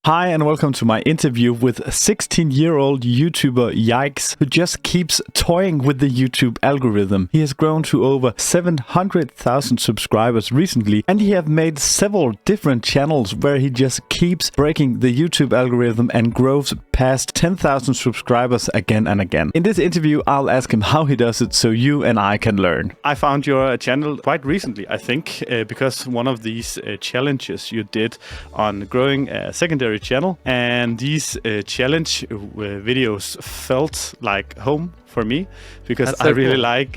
Hi and welcome to my interview with a 16-year-old YouTuber Yikes, who just keeps toying with the YouTube algorithm. He has grown to over 700,000 subscribers recently, and he has made several different channels where he just keeps breaking the YouTube algorithm and grows past 10,000 subscribers again and again. In this interview, I'll ask him how he does it so you and I can learn. I found your channel quite recently, I think, because one of these challenges you did on growing a secondary channel, and these challenge videos felt like home for me because I really like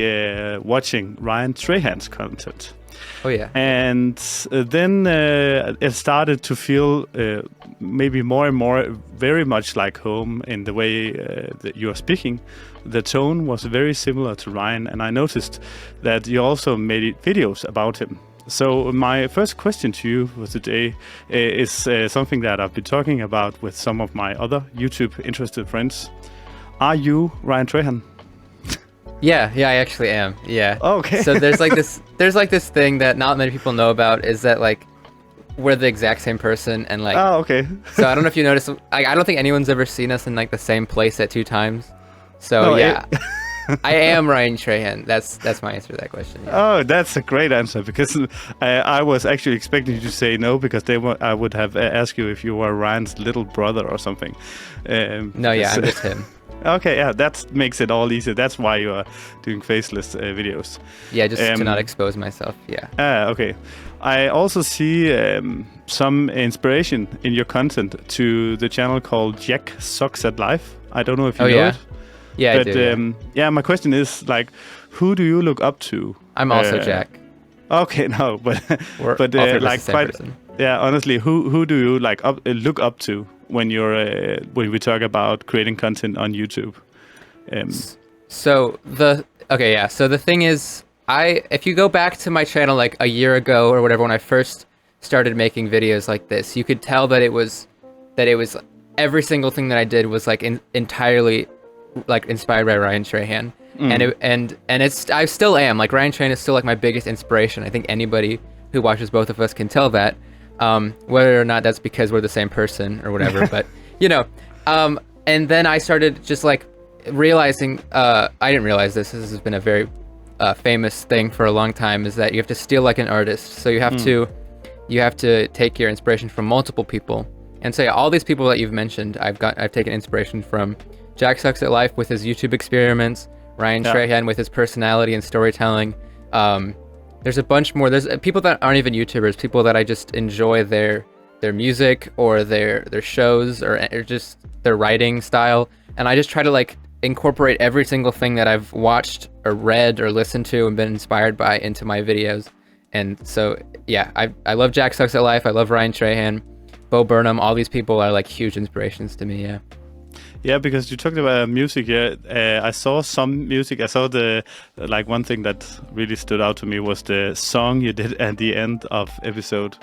watching Ryan Trahan's content. Oh yeah. And then it started to feel maybe more and more very much like home in the way that you are speaking. The tone was very similar to Ryan, and I noticed that you also made videos about him. So my first question to you for today is something that I've been talking about with some of my other YouTube interested friends. Are you Ryan Trahan? Yeah, I actually am. Yeah. Okay. So there's like this thing that not many people know about, is that like we're the exact same person, and like. Oh, okay. So I don't know if you noticed. I don't think anyone's ever seen us in like the same place at 2 times. So no, yeah. I am Ryan Trahan. That's my answer to that question. Yeah. Oh, that's a great answer, because I was actually expecting you to say no, because I would have asked you if you were Ryan's little brother or something. No, yeah, I'm just him. Okay, yeah, that makes it all easier. That's why you are doing Faceless videos. Yeah, just to not expose myself. Yeah. Okay. I also see some inspiration in your content to the channel called Jack Sucks at Life. I don't know if you know it. Yeah, but, I do. Yeah, my question is, like, who do you look up to? I'm also Jack. Okay, no, but We're but like quite. Person. Yeah, honestly, who do you like look up to when you're when we talk about creating content on YouTube? So the thing is, if you go back to my channel like a year ago or whatever, when I first started making videos like this, you could tell that it was every single thing that I did was like entirely like inspired by Ryan Trahan. And I still am. Like, Ryan Trahan is still like my biggest inspiration. I think anybody who watches both of us can tell that, whether or not that's because we're the same person or whatever. But you know, and then I started just like realizing, I didn't realize this has been a very famous thing for a long time, is that you have to steal like an artist. So you have to take your inspiration from multiple people. And so yeah, all these people that you've mentioned, I've taken inspiration from. Jack Sucks at Life with his YouTube experiments, Ryan Trahan with his personality and storytelling. There's a bunch more. There's people that aren't even YouTubers, people that I just enjoy their music or their shows or just their writing style. And I just try to like incorporate every single thing that I've watched or read or listened to and been inspired by into my videos. And so, yeah, I love Jack Sucks at Life. I love Ryan Trahan, Bo Burnham. All these people are like huge inspirations to me, yeah. Yeah, because you talked about music. Yeah, I saw some music. I saw one thing that really stood out to me was the song you did at the end of episode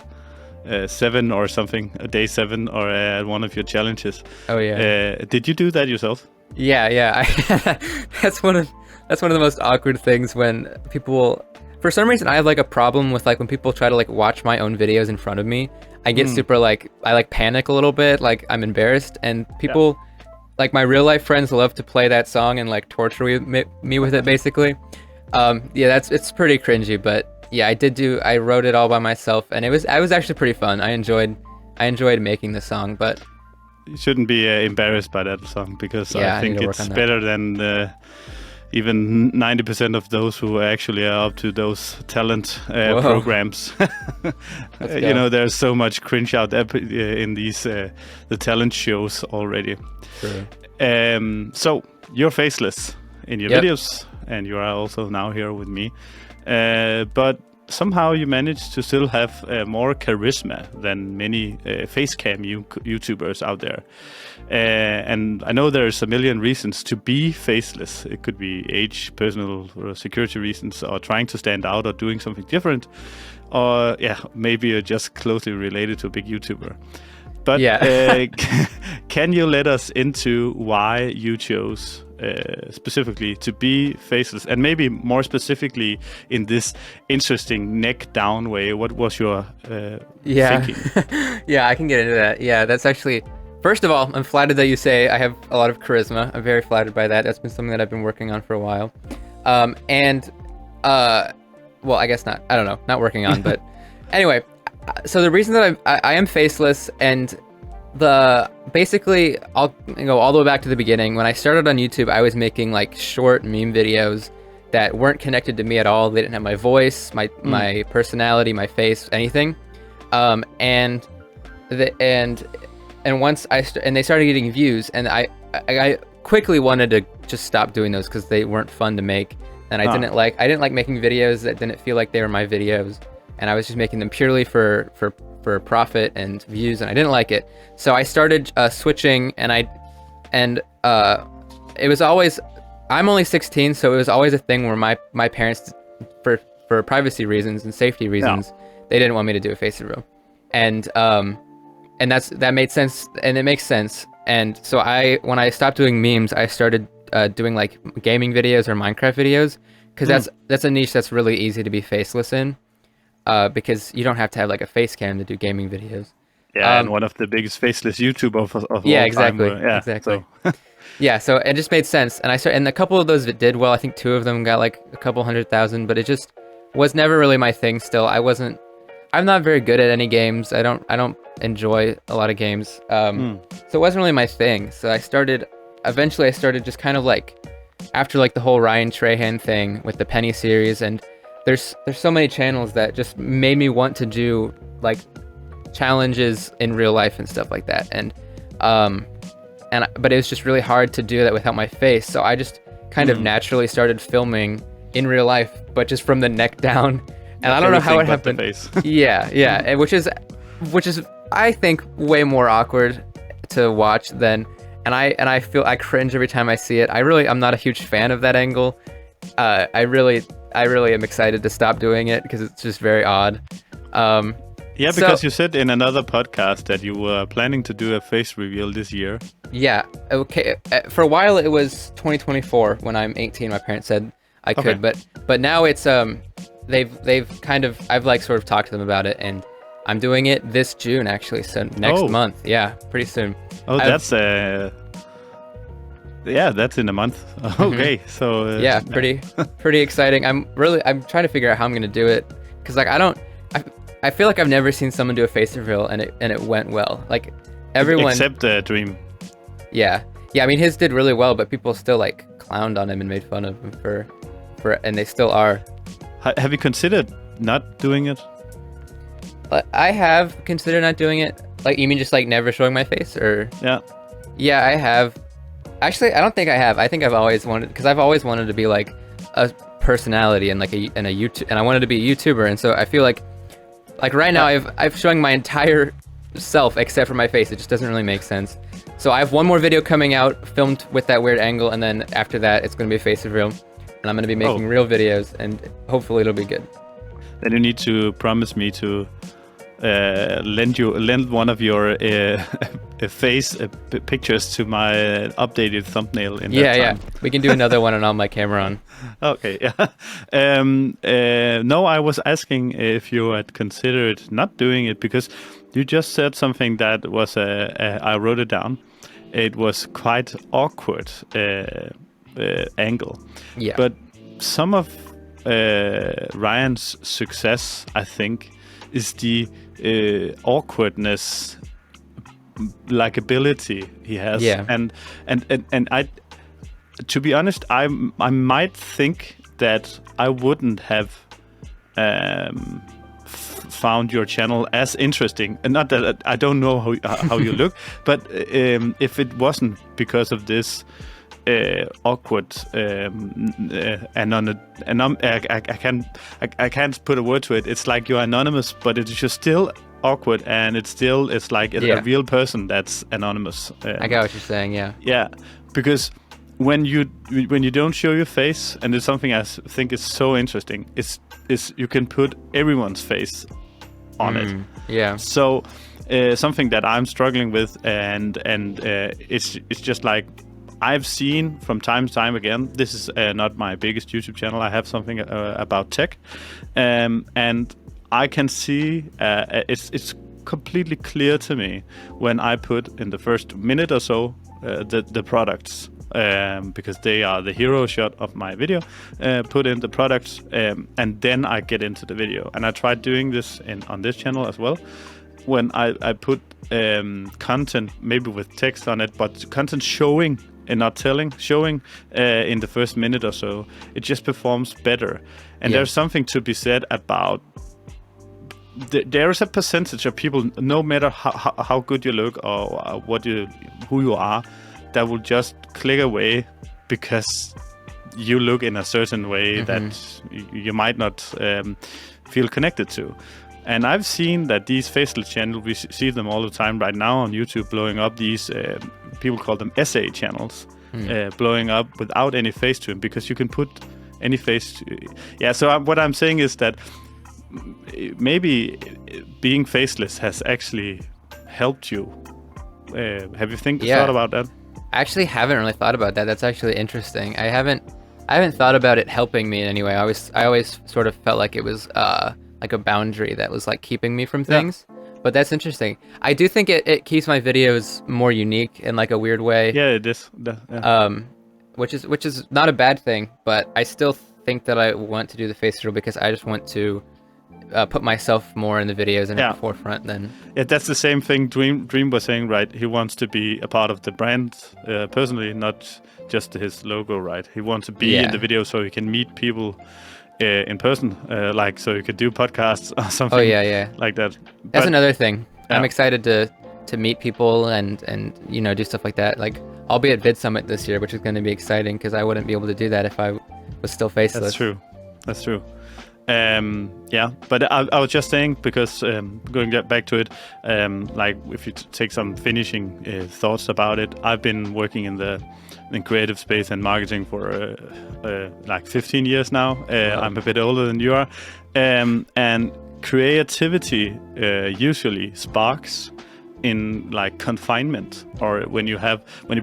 7 or something, day 7, or at one of your challenges. Oh yeah. Did you do that yourself? Yeah. That's one of the most awkward things when people. For some reason, I have like a problem with like when people try to like watch my own videos in front of me. I get super like panic a little bit. Like, I'm embarrassed, and people. Yeah. Like, my real life friends love to play that song and like torture me with it, basically. Yeah, it's pretty cringy, but yeah, I wrote it all by myself, and I was actually pretty fun. I enjoyed making the song, but you shouldn't be embarrassed by that song, because I think it's better than even 90% of those who actually are up to those talent programs. You know, there's so much cringe out there in these the talent shows already. True. So you're faceless in your videos, and you are also now here with me. But somehow you managed to still have more charisma than many face cam YouTubers out there. And I know there's a million reasons to be faceless. It could be age, personal or security reasons, or trying to stand out, or doing something different, or maybe you're just closely related to a big YouTuber. But can you let us into why you chose specifically to be faceless, and maybe more specifically in this interesting neck down way? What was your thinking? Yeah, I can get into that. Yeah, that's actually, first of all, I'm flattered that you say I have a lot of charisma. I'm very flattered by that. That's been something that I've been working on for a while. Well, I guess not. I don't know. Not working on, but anyway. So the reason that I am faceless, and basically I'll go all the way back to the beginning. When I started on YouTube, I was making like short meme videos that weren't connected to me at all. They didn't have my voice, my personality, my face, anything. And once and they started getting views, and I quickly wanted to just stop doing those because they weren't fun to make, and I didn't like making videos that didn't feel like they were my videos, and I was just making them purely for profit and views, and I didn't like it. So I started switching, and it was always, I'm only 16, so it was always a thing where my parents, for privacy reasons and safety reasons, they didn't want me to do a face reveal, and that made sense, and it makes sense. And so when I stopped doing memes, I started doing like gaming videos or Minecraft videos, because that's a niche that's really easy to be faceless in. Because you don't have to have like a face cam to do gaming videos. Yeah, and one of the biggest faceless YouTubers of all exactly, time. Exactly. Yeah, so it just made sense, and a couple of those that did well. I think 2 of them got like a couple 100,000, but it just was never really my thing. Still, I'm not very good at any games. I don't enjoy a lot of games. So it wasn't really my thing. So eventually I started just kind of like, after like the whole Ryan Trahan thing with the Penny series, and there's so many channels that just made me want to do like challenges in real life and stuff like that, but it was just really hard to do that without my face. So I just kind of naturally started filming in real life, but just from the neck down. And I don't know how it happened. Yeah, and which is I think way more awkward to watch than, and I feel I cringe every time I see it. I'm not a huge fan of that angle. I really am excited to stop doing it because it's just very odd. Yeah, because you said in another podcast that you were planning to do a face reveal this year. Yeah, okay. For a while it was 2024 when I'm 18. My parents said I could, but now it's they've kind of, I've like sort of talked to them about it, and I'm doing it this June actually, so next month. Yeah, pretty soon. Oh, that's in a month. Okay, so yeah, pretty exciting. I'm trying to figure out how I'm gonna do it, because like I feel like I've never seen someone do a face reveal and it went well. Like everyone except Dream. Yeah. I mean, his did really well, but people still like clowned on him and made fun of him for, and they still are. Have you considered not doing it? I have considered not doing it. Like, you mean just like never showing my face, or? Yeah. Yeah, I have. Actually, I don't think I have. I think I've always wanted, because I've always wanted to be like a personality and like a YouTube, and I wanted to be a YouTuber, and so I feel like right now I've showing my entire self except for my face. It just doesn't really make sense. So I have one more video coming out filmed with that weird angle, and then after that it's going to be a face reveal, and I'm going to be making real videos, and hopefully it'll be good. Then you need to promise me to lend one of your face pictures to my updated thumbnail in that time. Yeah, we can do another one and I'll my camera on. Okay, yeah. No, I was asking if you had considered not doing it, because you just said something that was I wrote it down. It was quite awkward angle. Yeah. But some of Ryan's success, I think, is the awkwardness likability he has. Yeah. And I, to be honest, I might think that I wouldn't have found your channel as interesting. And not that I don't know how you look, but if it wasn't because of this awkward I can't put a word to it. It's like you're anonymous, but it's just still awkward, and it's like a real person that's anonymous. I got what you're saying. Yeah, because when you don't show your face, and it's something I think is so interesting, is you can put everyone's face on it. Yeah. So something that I'm struggling with, and it's just like I've seen from time to time again. This is not my biggest YouTube channel. I have something about tech, and I can see it's completely clear to me when I put in the first minute or so the products. Because they are the hero shot of my video, put in the products, and then I get into the video. And I tried doing this on this channel as well. When I put content, maybe with text on it, but content showing and not telling, showing in the first minute or so, it just performs better. And there's something to be said about there is a percentage of people, no matter how good you look or who you are, that will just click away because you look in a certain way that you might not feel connected to. And I've seen that these Faceless channels, we see them all the time right now on YouTube, blowing up these, people call them essay channels, blowing up without any face to them, because you can put any face to. Yeah, so what I'm saying is that maybe being faceless has actually helped you. Have you thought about that? I actually haven't really thought about that. That's actually interesting. I haven't thought about it helping me in any way. I always sort of felt like it was like a boundary that was like keeping me from things. But that's interesting. I do think it keeps my videos more unique in like a weird way. Yeah, it is. Which is not a bad thing, but I still think that I want to do the face reveal because I just want to put myself more in the videos and at the forefront than. Yeah, that's the same thing Dream was saying, right? He wants to be a part of the brand personally, not just his logo, right? He wants to be in the video so he can meet people in person, like so you could do podcasts or something. Oh yeah, like that. That's another thing. I'm excited to meet people and do stuff like that. Like I'll be at Vid Summit this year, which is going to be exciting because I wouldn't be able to do that if I was still faceless. That's true. But I was just saying, because going back to it, like if you take some finishing thoughts about it, I've been working in creative space and marketing for like 15 years now. I'm a bit older than you are, and creativity usually sparks in like confinement, or when you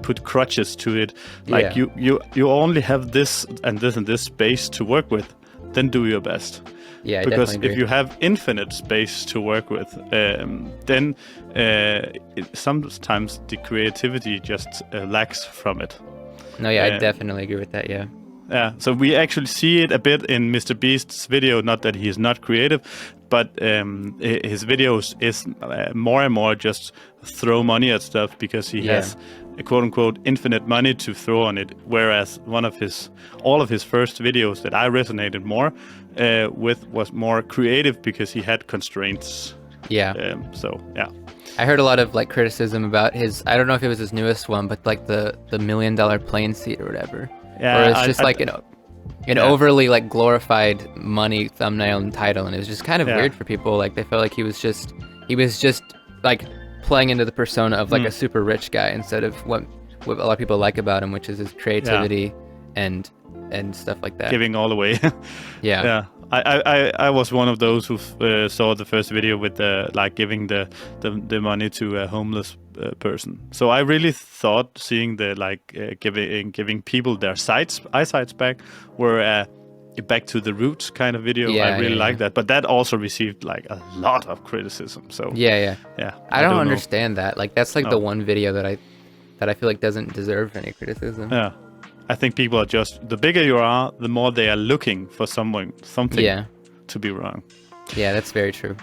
put crutches to it, like you only have this and this and this space to work with. Then do your best. Yeah, because definitely if you have infinite space to work with, then sometimes the creativity just lacks from it. No, yeah, I definitely agree with that. Yeah. Yeah. So we actually see it a bit in Mr. Beast's video. Not that he is not creative, but his videos is more and more just throw money at stuff because he has a quote unquote infinite money to throw on it. Whereas all of his first videos that I resonated more with was more creative because he had constraints. Yeah. I heard a lot of like criticism about his. I don't know if it was his newest one, but like the $1 million plane seat or whatever. Yeah. Or it's just an overly like glorified money thumbnail and title, and it was just kind of weird for people. Like they felt like he was just like playing into the persona of like a super rich guy instead of what a lot of people like about him, which is his creativity and stuff like that. Giving all away. Yeah. I was one of those who saw the first video with giving the money to a homeless person. So I really thought seeing the giving people their eyesights back were back to the roots kind of video. I really like that, but that also received like a lot of criticism. So yeah. I don't understand that. Like that's like the one video that I feel like doesn't deserve any criticism. Yeah. I think people are just, the bigger you are, the more they are looking for something to be wrong. Yeah, that's very true.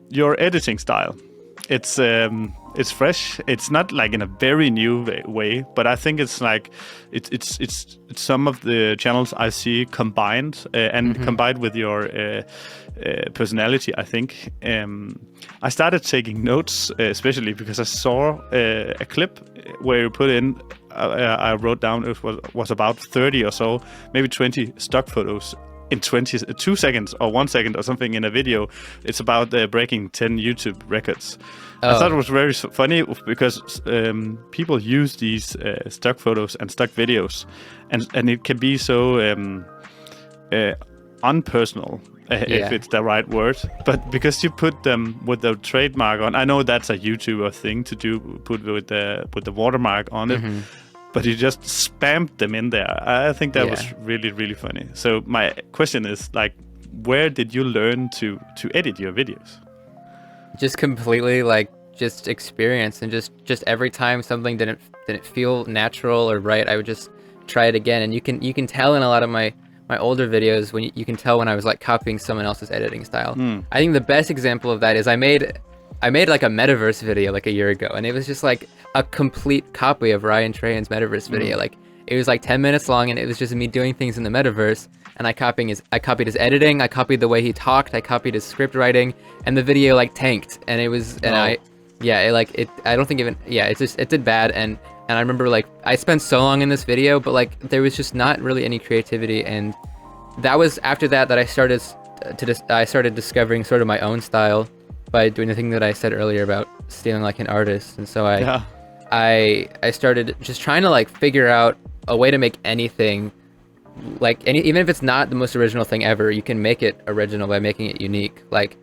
Your editing style, it's fresh. It's not like in a very new way, but I think it's like it's some of the channels I see combined combined with your personality. I think I started taking notes, especially because I saw a clip where you put in. I wrote down it was about 30 or so, maybe 20 stock photos in 2 seconds or 1 second or something in a video. It's about breaking 10 YouTube records. I thought it was very funny because people use these stock photos and stock videos, and it can be so unpersonal. if it's the right word. But because you put them with the trademark on, I know that's a YouTuber thing to do, put with the watermark on it. But you just spammed them in there. I think that was really, really funny. So my question is, like, where did you learn to edit your videos? Just completely, like, just experience, and just every time something didn't feel natural or right, I would just try it again. And you can tell in a lot of my older videos when you can tell when I was like copying someone else's editing style. I think the best example of that is I made like a metaverse video like a year ago, and it was just like a complete copy of Ryan Trahan's metaverse video. Like, it was like 10 minutes long, and it was just me doing things in the metaverse, and I copied his editing, I copied the way he talked, I copied his script writing, and the video like tanked, and it was, and I don't think even, it did bad, and I remember like I spent so long in this video, but like there was just not really any creativity, and that was after that I started discovering sort of my own style by doing the thing that I said earlier about stealing like an artist. And so I started just trying to like figure out a way to make anything, like even if it's not the most original thing ever, you can make it original by making it unique. Like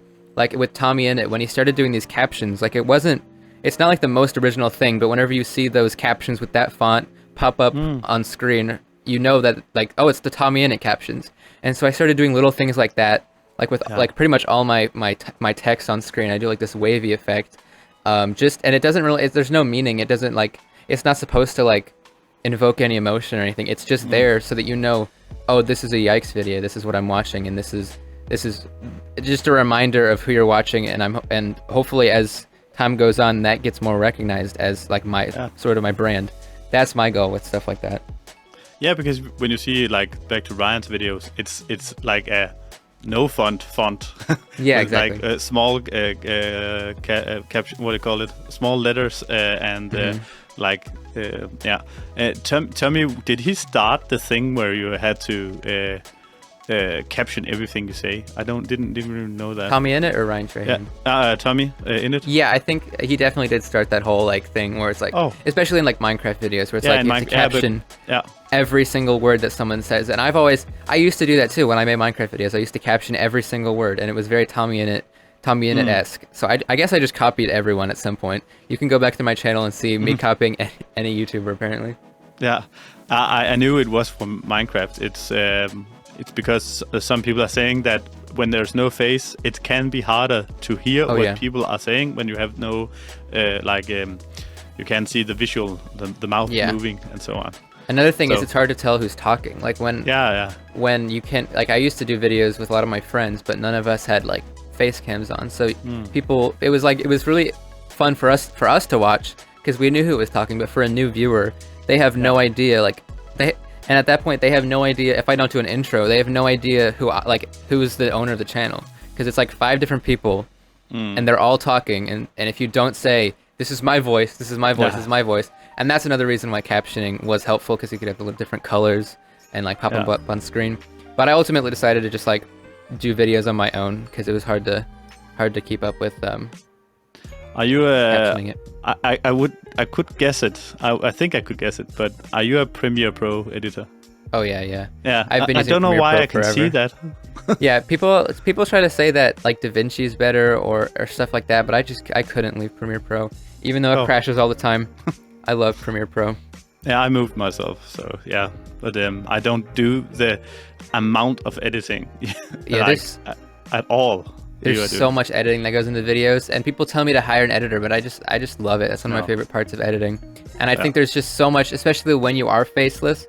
with Tommy in it, when he started doing these captions, like it's not like the most original thing, but whenever you see those captions with that font pop up on screen, you know that like, oh, it's the Tommy in it captions. And so I started doing little things like that, like with like pretty much all my text on screen. I do like this wavy effect, and it doesn't really, there's no meaning. It doesn't like, it's not supposed to like invoke any emotion or anything. It's just there so that you know, oh, this is a Yikes video, this is what I'm watching, and this is just a reminder of who you're watching. And hopefully as time goes on, that gets more recognized as like my sort of my brand. That's my goal with stuff like that. Yeah, because when you see like back to Ryan's videos, it's like a no font. Yeah, exactly. Like a small caption. What do you call it? Small letters and tell me, did he start the thing where you had to caption everything you say? I didn't even know that. Tommy in it or Ryan Trahan? Yeah, Tommy in it. Yeah, I think he definitely did start that whole like thing where it's like, especially in like Minecraft videos where it's like you have to caption every single word that someone says. And I used to do that too when I made Minecraft videos. I used to caption every single word, and it was very Tommy in it-esque. So I guess I just copied everyone at some point. You can go back to my channel and see me copying any YouTuber apparently. Yeah, I knew it was from Minecraft. It's because some people are saying that when there's no face, it can be harder to hear what people are saying when you have no, you can't see the visual, the mouth moving and so on. Another thing is it's hard to tell who's talking. Like when you can't, like I used to do videos with a lot of my friends, but none of us had like face cams on. So people, it was really fun for us to watch because we knew who was talking, but for a new viewer, they have no idea, and at that point, they have no idea, if I don't do an intro, they have no idea who is the owner of the channel. Because it's like 5 different people, and they're all talking, and if you don't say, this is my voice, this is my voice, this is my voice, and that's another reason why captioning was helpful, because you could have the different colors and like pop up on screen. But I ultimately decided to just like do videos on my own, because it was hard to keep up with Are you captioning it. I could guess it. I think I could guess it, but are you a Premiere Pro editor? Oh yeah. I've been I don't know why I can see that. Yeah, people try to say that like DaVinci is better or stuff like that, but I couldn't leave Premiere Pro, even though it crashes all the time. I love Premiere Pro. Yeah, I moved myself, so yeah, but I don't do the amount of editing at all. There's so much editing that goes into videos, and people tell me to hire an editor, but I just love it. That's one of my favorite parts of editing. And I think there's just so much, especially when you are faceless,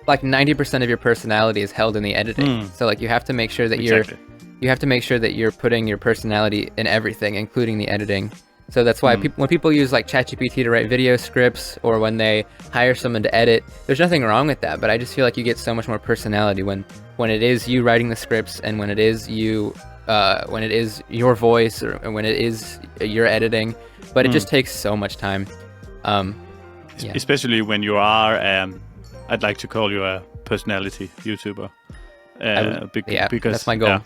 like 90% of your personality is held in the editing. So like you have to make sure that you're putting your personality in everything, including the editing. So that's why when people use like ChatGPT to write video scripts, or when they hire someone to edit, there's nothing wrong with that. But I just feel like you get so much more personality when it is you writing the scripts, and when it is you when it is your voice, or when it is your editing, but it just takes so much time. Especially when you are, I'd like to call you a personality YouTuber. Because that's my goal.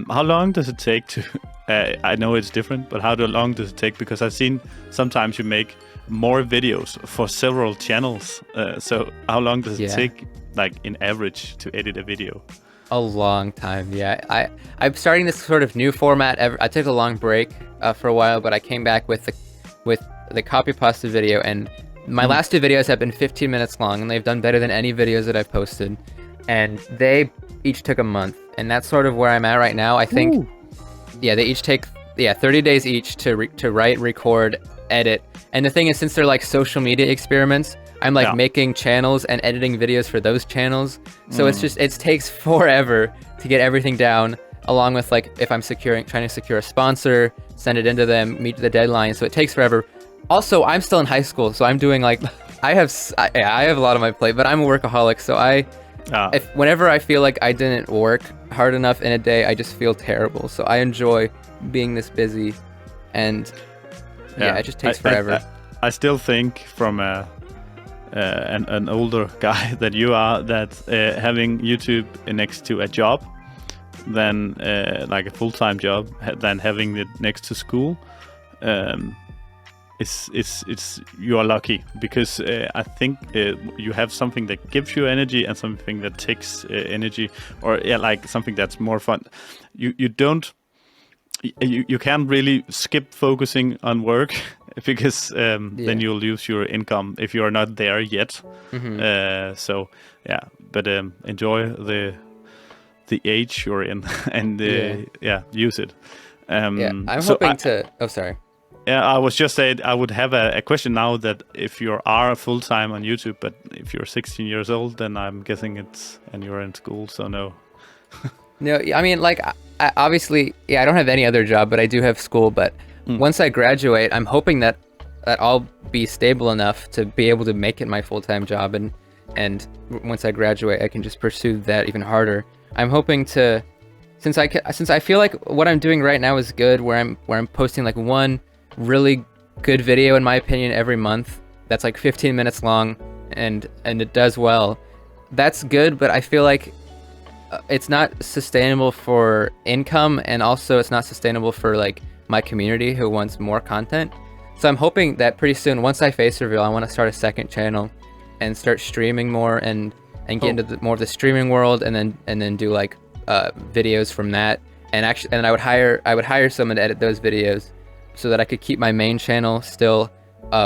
How long does it take to, I know it's different, but how long does it take? Because I've seen sometimes you make more videos for several channels. So how long does it take, like in average, to edit a video? A long time, yeah. I'm starting this sort of new format. I took a long break for a while, but I came back with the copy pasta video, and my last two videos have been 15 minutes long, and they've done better than any videos that I've posted. And they each took a month, and that's sort of where I'm at right now. I think, yeah, they each take 30 days each to write, record, edit. And the thing is, since they're like social media experiments, I'm like making channels and editing videos for those channels. So it's just, it takes forever to get everything down, along with like if I'm trying to secure a sponsor, send it into them, meet the deadline. So it takes forever. Also, I'm still in high school, so I'm doing like, I have a lot on my plate, but I'm a workaholic. So whenever I feel like I didn't work hard enough in a day, I just feel terrible. So I enjoy being this busy, and it just takes forever. I still think from an older guy that you are, that having YouTube next to a job, than like a full-time job, than having it next to school, it's you are lucky, because I think you have something that gives you energy and something that takes energy, or like something that's more fun. You can't really skip focusing on work because then you'll lose your income if you're not there yet. So yeah, but enjoy the age you're in and use it. I'm hoping to. Oh, sorry. Yeah, I was just saying I would have a question now, that if you are full time on YouTube, but if you're 16 years old, then I'm guessing and you're in school, so no. No, I mean, like, I obviously, I don't have any other job, but I do have school. But once I graduate, I'm hoping that I'll be stable enough to be able to make it my full-time job, and once I graduate, I can just pursue that even harder. I'm hoping to, since I feel like what I'm doing right now is good, where I'm posting like one really good video, in my opinion, every month that's like 15 minutes long, and it does well. That's good, but I feel like it's not sustainable for income, and also it's not sustainable for like my community who wants more content. So I'm hoping that pretty soon, once I face reveal, I want to start a second channel and start streaming more, and get into more of the streaming world, and then do like videos from that, and I would hire someone to edit those videos, so that I could keep my main channel still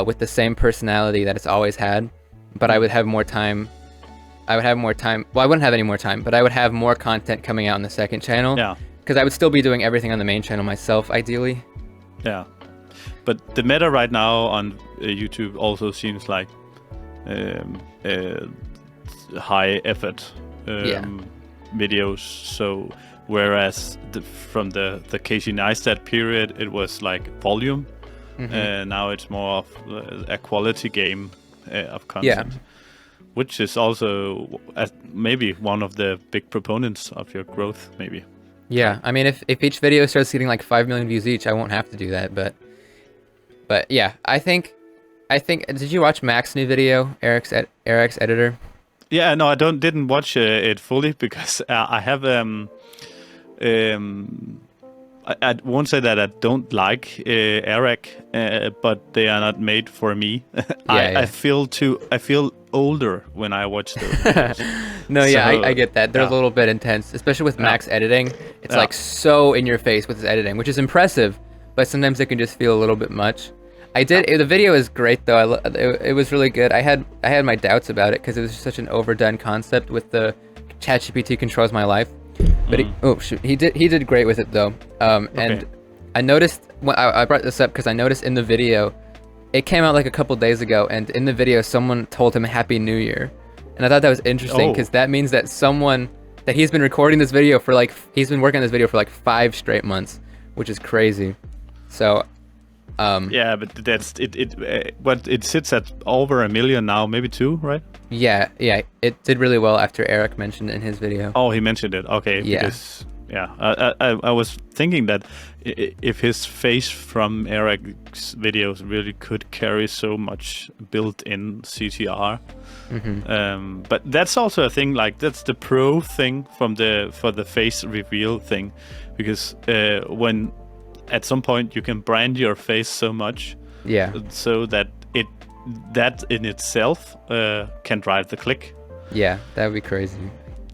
with the same personality that it's always had, but I would have more time. Well, I wouldn't have any more time, but I would have more content coming out on the second channel. Yeah. Because I would still be doing everything on the main channel myself, ideally. Yeah. But the meta right now on YouTube also seems like high effort videos. So whereas from the Casey Neistat period, it was like volume. Now it's more of a quality game of content. Yeah. Which is also maybe one of the big proponents of your growth, maybe. Yeah, I mean, if each video starts getting like 5 million views each, I won't have to do that. But yeah, I think. Did you watch Mac's new video, Eric's editor? Yeah, no, I didn't watch it fully, because I have I won't say that I don't like Eric, but they are not made for me. I feel older when I watch those. No, yeah, I get that. They're a little bit intense, especially with Mac's editing. It's like so in your face with his editing, which is impressive, but sometimes it can just feel a little bit much. The video is great though. It was really good. I had my doubts about it because it was such an overdone concept with the ChatGPT controls my life. But he did great with it though. And I noticed I brought this up because I noticed in the video, it came out like a couple days ago, and in the video someone told him Happy New Year, and I thought that was interesting because that means that he's been recording this video for like, he's been working on this video for like 5 straight months, which is crazy. So yeah, but that's it. But it sits at over 1 million now, maybe 2, right? Yeah, it did really well after Eric mentioned it in his video. Oh, he mentioned it. Okay. Yeah. Because, I was thinking that if his face from Eric's videos really could carry so much built-in CTR, but that's also a thing. Like, that's the pro thing for the face reveal thing, because when at some point you can brand your face so much, so that that in itself can drive the click. Yeah, that would be crazy.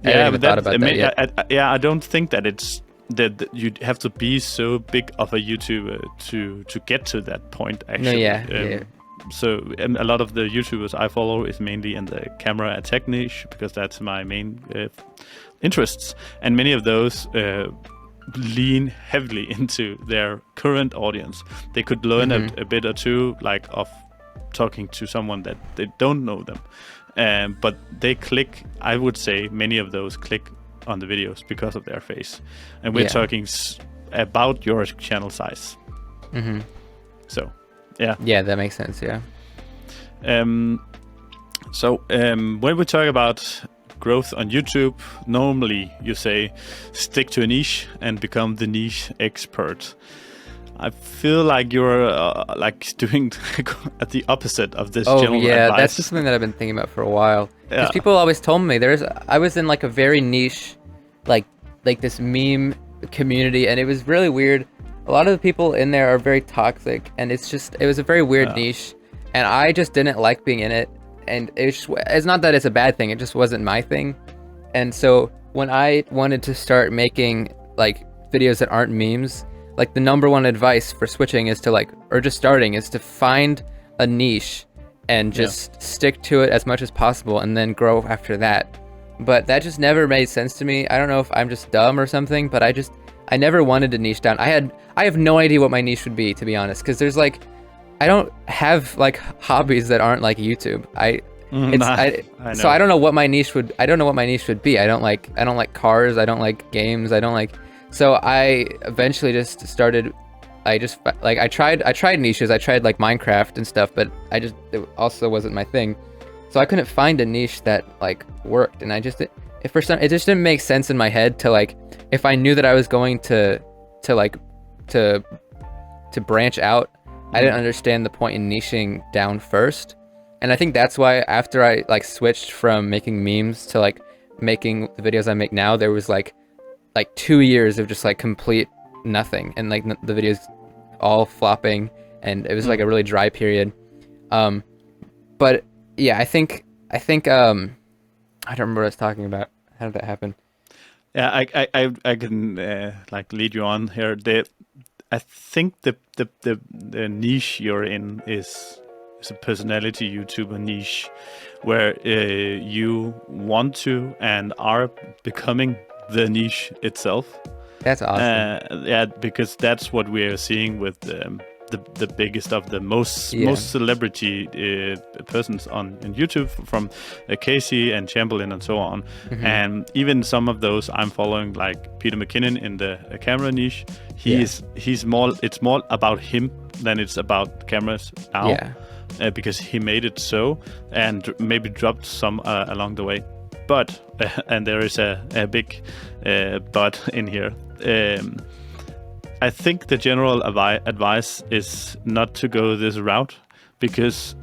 I hadn't even thought about that yet. I don't think that it's that you have to be so big of a YouTuber to get to that point. Actually, yeah. So a lot of the YouTubers I follow is mainly in the camera and tech niche because that's my main interests, and many of those lean heavily into their current audience. They could learn a bit or two, like of talking to someone that they don't know them, but they click. I would say many of those click on the videos because of their face, and we're talking about your channel size. So yeah, that makes sense. Yeah. So when we talk about growth on YouTube, normally you say stick to a niche and become the niche expert. I feel like you're like doing at the opposite of this general advice. That's just something that I've been thinking about for a while. Because people always told me I was in like a very niche, like this meme community, and it was really weird. A lot of the people in there are very toxic, and it was a very weird niche, and I just didn't like being in it. And it's not that it's a bad thing, it just wasn't my thing. And so when I wanted to start making like videos that aren't memes, like the number one advice for switching is to find a niche and just stick to it as much as possible and then grow after that. But that just never made sense to me. I don't know if I'm just dumb or something, but I never wanted to niche down. I have no idea what my niche would be, to be honest, because there's like, I don't have like hobbies that aren't like YouTube. So I don't know what my niche would. I don't know what my niche would be. I don't like cars. I don't like games. So I eventually just started. I tried niches. I tried like Minecraft and stuff, but it also wasn't my thing. So I couldn't find a niche that like worked, and it just didn't make sense in my head to like, if I knew that I was going to branch out, I didn't understand the point in niching down first. And I think that's why after I like switched from making memes to like making the videos I make now, there was like 2 years of just like complete nothing, and like the videos all flopping, and it was like a really dry period. But yeah, I think I don't remember what I was talking about. How did that happen? Yeah, I can like lead you on here. I think the niche you're in is a personality YouTuber niche, where you want to and are becoming the niche itself. That's awesome. Yeah, because that's what we are seeing with the biggest of the most celebrity persons on YouTube, from Casey and Chamberlain and so on. And even some of those I'm following, like Peter McKinnon in the camera niche. It's more about him than it's about cameras now, because he made it so, and maybe dropped some along the way. But and there is a big but in here. I think the general advice is not to go this route, because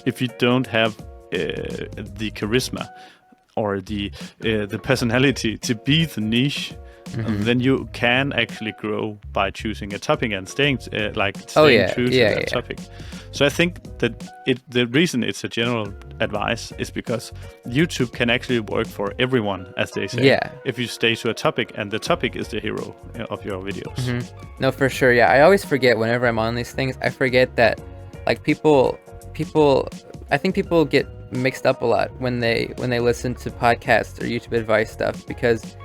if you don't have the charisma or the personality to be the niche, then you can actually grow by choosing a topic and staying true to that topic. So I think that the reason it's a general advice is because YouTube can actually work for everyone, as they say. Yeah. If you stay to a topic, and the topic is the hero of your videos. No, for sure. Yeah, I always forget whenever I'm on these things. I forget that, like, people. I think people get mixed up a lot when they listen to podcasts or YouTube advice stuff, because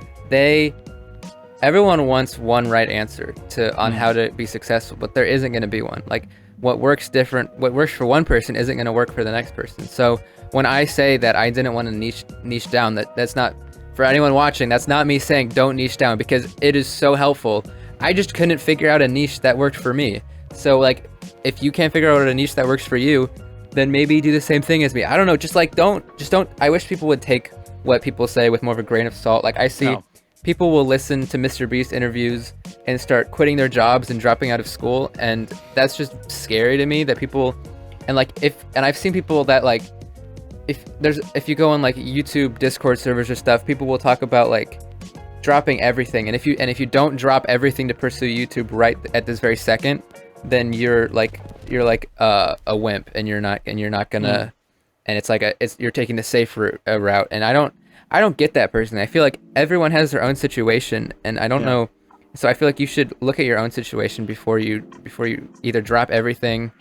everyone wants one right answer on how to be successful, but there isn't going to be one. Like, what works for one person isn't going to work for the next person. So when I say that I didn't want to niche down, that's not, for anyone watching, that's not me saying don't niche down, because it is so helpful. I just couldn't figure out a niche that worked for me. So like, if you can't figure out a niche that works for you, then maybe do the same thing as me. I don't know, just don't. I wish people would take what people say with more of a grain of salt. Like, I see people will listen to Mr. Beast interviews and start quitting their jobs and dropping out of school, and that's just scary to me, that people, and I've seen people that, like, if you go on like YouTube Discord servers or stuff, people will talk about like dropping everything, and if you don't drop everything to pursue YouTube right at this very second, then you're like a wimp, and you're not gonna, and it's like you're taking the safe route, and I I don't get that personally. I feel like everyone has their own situation, and I don't know. So I feel like you should look at your own situation before you either drop everything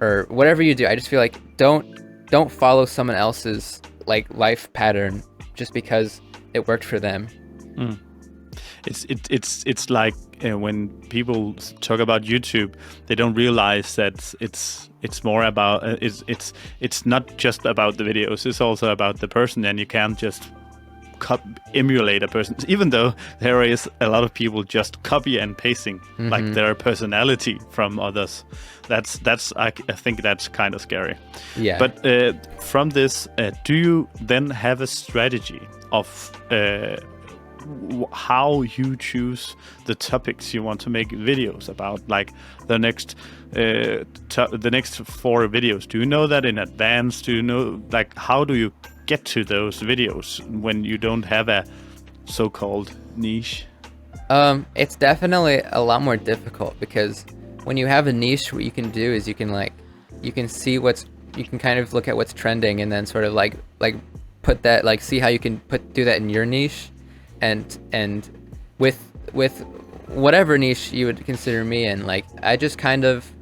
or whatever you do. I just feel like don't follow someone else's like life pattern just because it worked for them. It's like when people talk about YouTube, they don't realize that it's more about it's not just about the videos. It's also about the person, and you can't just emulate a person. Even though there is a lot of people just copy and pasting like their personality from others. That's I think that's kind of scary. Yeah. But from this, do you then have a strategy of how you choose the topics you want to make videos about, like the next 4 videos? Do you know that in advance? Do you know, like, how do you get to those videos when you don't have a so-called niche? It's definitely a lot more difficult, because when you have a niche, what you can do is you can see you can kind of look at what's trending, and then sort of like put that, like, see how you can do that in your niche. And with whatever niche you would consider me in, like, I just kind of,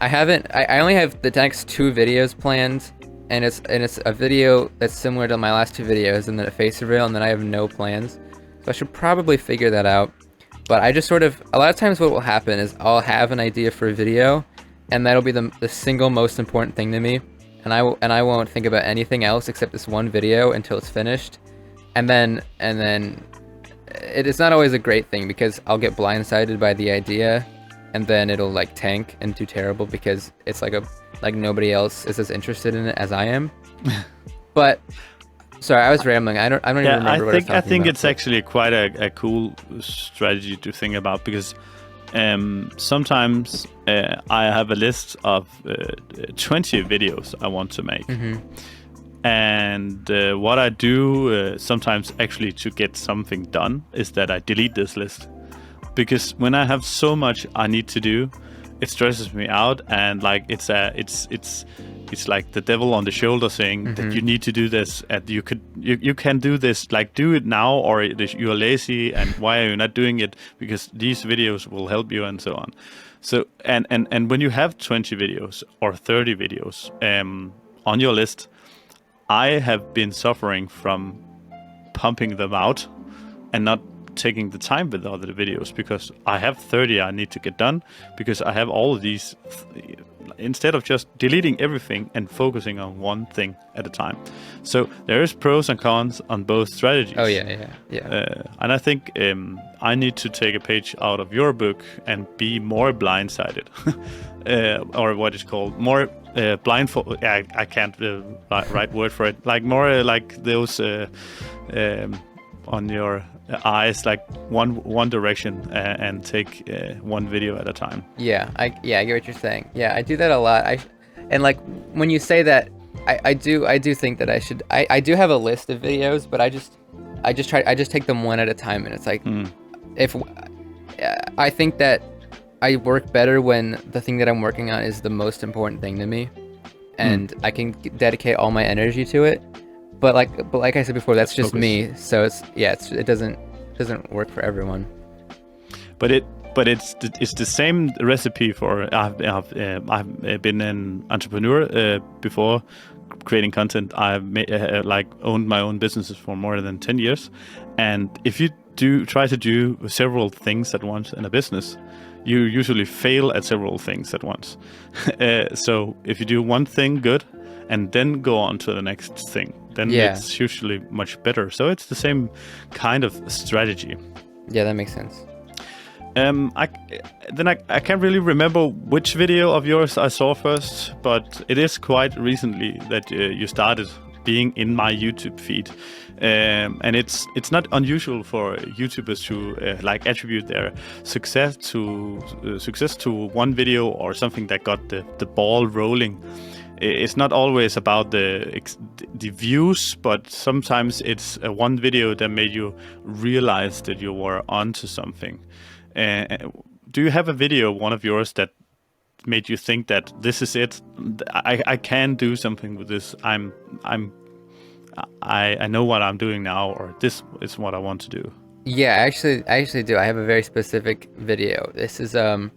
I only have the next 2 videos planned, and it's a video that's similar to my last 2 videos, and then a face reveal, and then I have no plans. So I should probably figure that out. But I just sort of, a lot of times what will happen is I'll have an idea for a video, and that'll be the single most important thing to me, and I won't think about anything else except this one video until it's finished. And then it is not always a great thing, because I'll get blindsided by the idea, and then it'll like tank and do terrible because it's like nobody else is as interested in it as I am. But sorry, I was rambling. I don't even remember what I was talking about. I think it's actually quite a cool strategy to think about, because sometimes I have a list of 20 videos I want to make. And what I do sometimes actually to get something done is that I delete this list, because when I have so much I need to do, it stresses me out, and like it's like the devil on the shoulder saying that you need to do this, and you can do this, like, do it now, or you're lazy, and why are you not doing it, because these videos will help you, and so on. So and when you have 20 videos or 30 videos on your list, I have been suffering from pumping them out and not taking the time with other videos, because I have 30 I need to get done, because I have all of these, instead of just deleting everything and focusing on one thing at a time. So there is pros and cons on both strategies. Oh yeah. And I think I need to take a page out of your book and be more blindsided, or what is called more blindfold. I can't right word for it. Like more like those on your eyes, like one direction, and take one video at a time. Yeah, I get what you're saying. Yeah, I do that a lot. And like when you say that, I do think that I should. I do have a list of videos, but I just take them one at a time, and it's like if I think that I work better when the thing that I'm working on is the most important thing to me, and I can dedicate all my energy to it. But like I said before, that's just me. So it doesn't work for everyone. But it's the same recipe for I've been an entrepreneur before creating content. I've owned my own businesses for more than 10 years, and if you try to do several things at once in a business, you usually fail at several things at once. So if you do one thing good and then go on to the next thing, then it's usually much better. So it's the same kind of strategy. Yeah, that makes sense. I can't really remember which video of yours I saw first, but it is quite recently that you started being in my YouTube feed, and it's not unusual for YouTubers to attribute their success to one video or something that got the ball rolling. It's not always about the views, but sometimes it's one video that made you realize that you were onto something. Do you have a video, one of yours, that made you think that this is it? I can do something with this. I know what I'm doing now, or this is what I want to do? Yeah, I actually do. I have a very specific video. This is a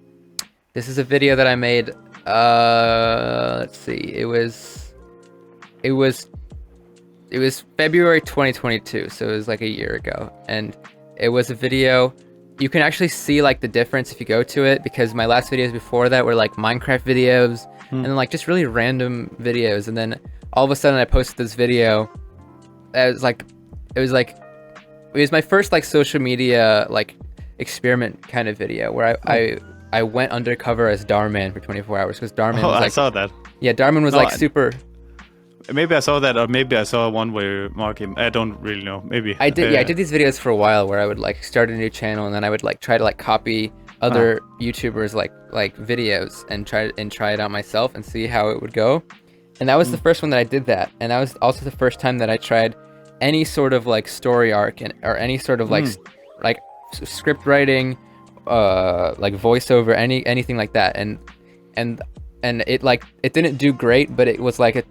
video that I made. Let's see. It was February 2022, so it was like a year ago, and it was a video. You can actually see like the difference if you go to it, because my last videos before that were like Minecraft videos, and then like just really random videos, and then all of a sudden I posted this video. It was my first like social media like experiment kind of video where I went undercover as Darman for 24 hours, because Darman was like, I saw that. Yeah, Darman was like super. Maybe I saw that, or maybe I saw one where you mark him. I don't really know. Maybe I did. Yeah, I did these videos for a while where I would like start a new channel, and then I would like try to like copy other YouTubers like videos and try it out myself and see how it would go. And that was the first one that I did that, and that was also the first time that I tried any sort of like story arc or any sort of like script writing, like voiceover, anything like that. And it like it didn't do great, but it was like a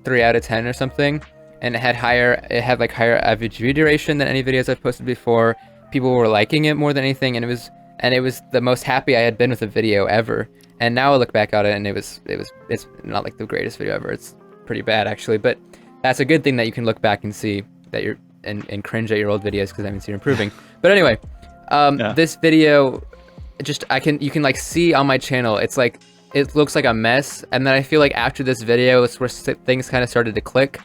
3 out of 10 or something, and it had higher average view duration than any videos I've posted before. People were liking it more than anything, and it was the most happy I had been with a video ever. And now I look back at it, and it's not like the greatest video ever. It's pretty bad actually, but that's a good thing that you can look back and see that you're and cringe at your old videos, because that means you're improving. But anyway, this video, you can like see on my channel, it's like it looks like a mess, and then I feel like after this video it's where things kind of started to click,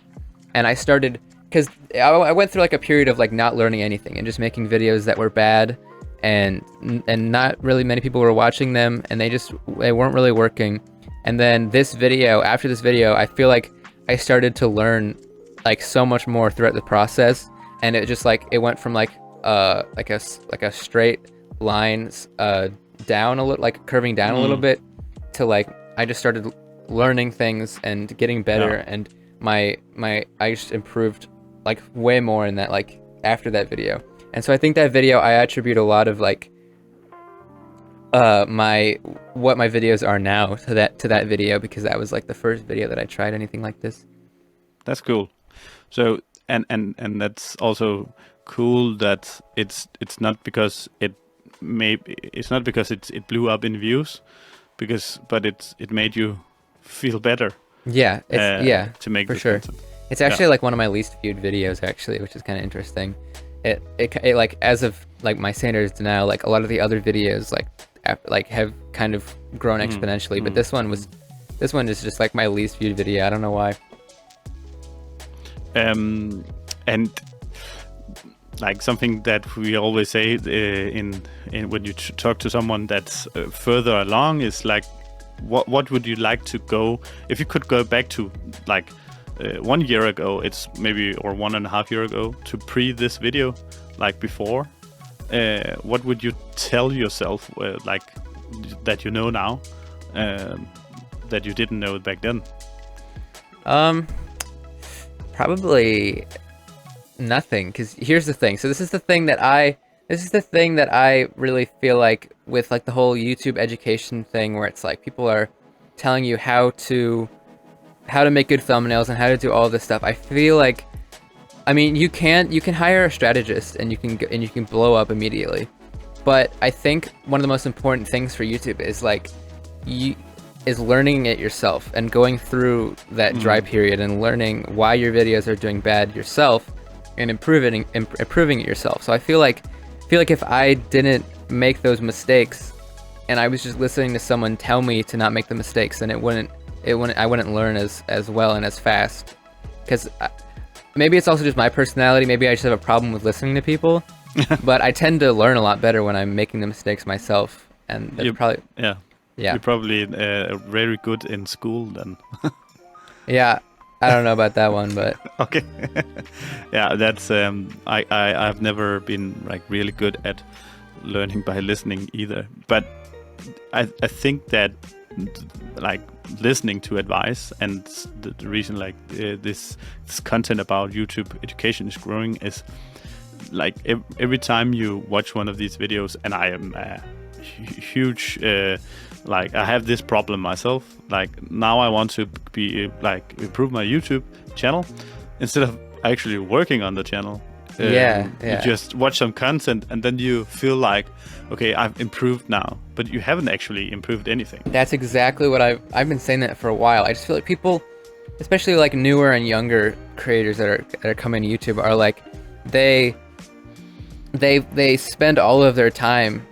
and I started, because I went through like a period of like not learning anything and just making videos that were bad, and not really many people were watching them, and they weren't really working. And then after this video, I feel like I started to learn like so much more throughout the process, and it just like it went from like a straight lines down a little, like curving down a little bit, to like I just started learning things and getting better, and I just improved like way more in that, like after that video. And so I think that video, I attribute a lot of like what my videos are now to that video, because that was like the first video that I tried anything like this. That's cool. So and that's also cool that it's not because it blew up in views, but it made you feel better. Yeah, to make for sure. Content. It's actually like one of my least viewed videos actually, which is kind of interesting. It like, as of like my standards now, like a lot of the other videos like have kind of grown exponentially, but this one is just like my least viewed video. I don't know why. And like something that we always say in when you talk to someone that's further along is like, what would you like to go, if you could go back to like 1 year ago, it's maybe, or 1.5 years ago, to this video, like before, what would you tell yourself like that you know now, that you didn't know back then? Probably nothing, because here's the thing. So this is the thing that I really feel like with like the whole YouTube education thing, where it's like people are telling you how to make good thumbnails and how to do all this stuff. I feel like, I mean, you can hire a strategist and you can blow up immediately, but I think one of the most important things for YouTube is like is learning it yourself and going through that dry period and learning why your videos are doing bad yourself and improving it yourself. So I feel like if I didn't make those mistakes and I was just listening to someone tell me to not make the mistakes, then I wouldn't learn as well and as fast. Because maybe it's also just my personality. Maybe I just have a problem with listening to people, but I tend to learn a lot better when I'm making the mistakes myself. And that's yeah. You're probably very good in school then. Yeah, I don't know about that one, but okay. Yeah, that's I've never been like really good at learning by listening either. But I think that like listening to advice, and the reason like this content about YouTube education is growing is like every time you watch one of these videos, and I am a huge like I have this problem myself. Like now I want to be like improve my YouTube channel. Instead of actually working on the channel. Yeah. You just watch some content and then you feel like, okay, I've improved now, but you haven't actually improved anything. That's exactly what I've been saying that for a while. I just feel like people, especially like newer and younger creators that are coming to YouTube, are like they spend all of their time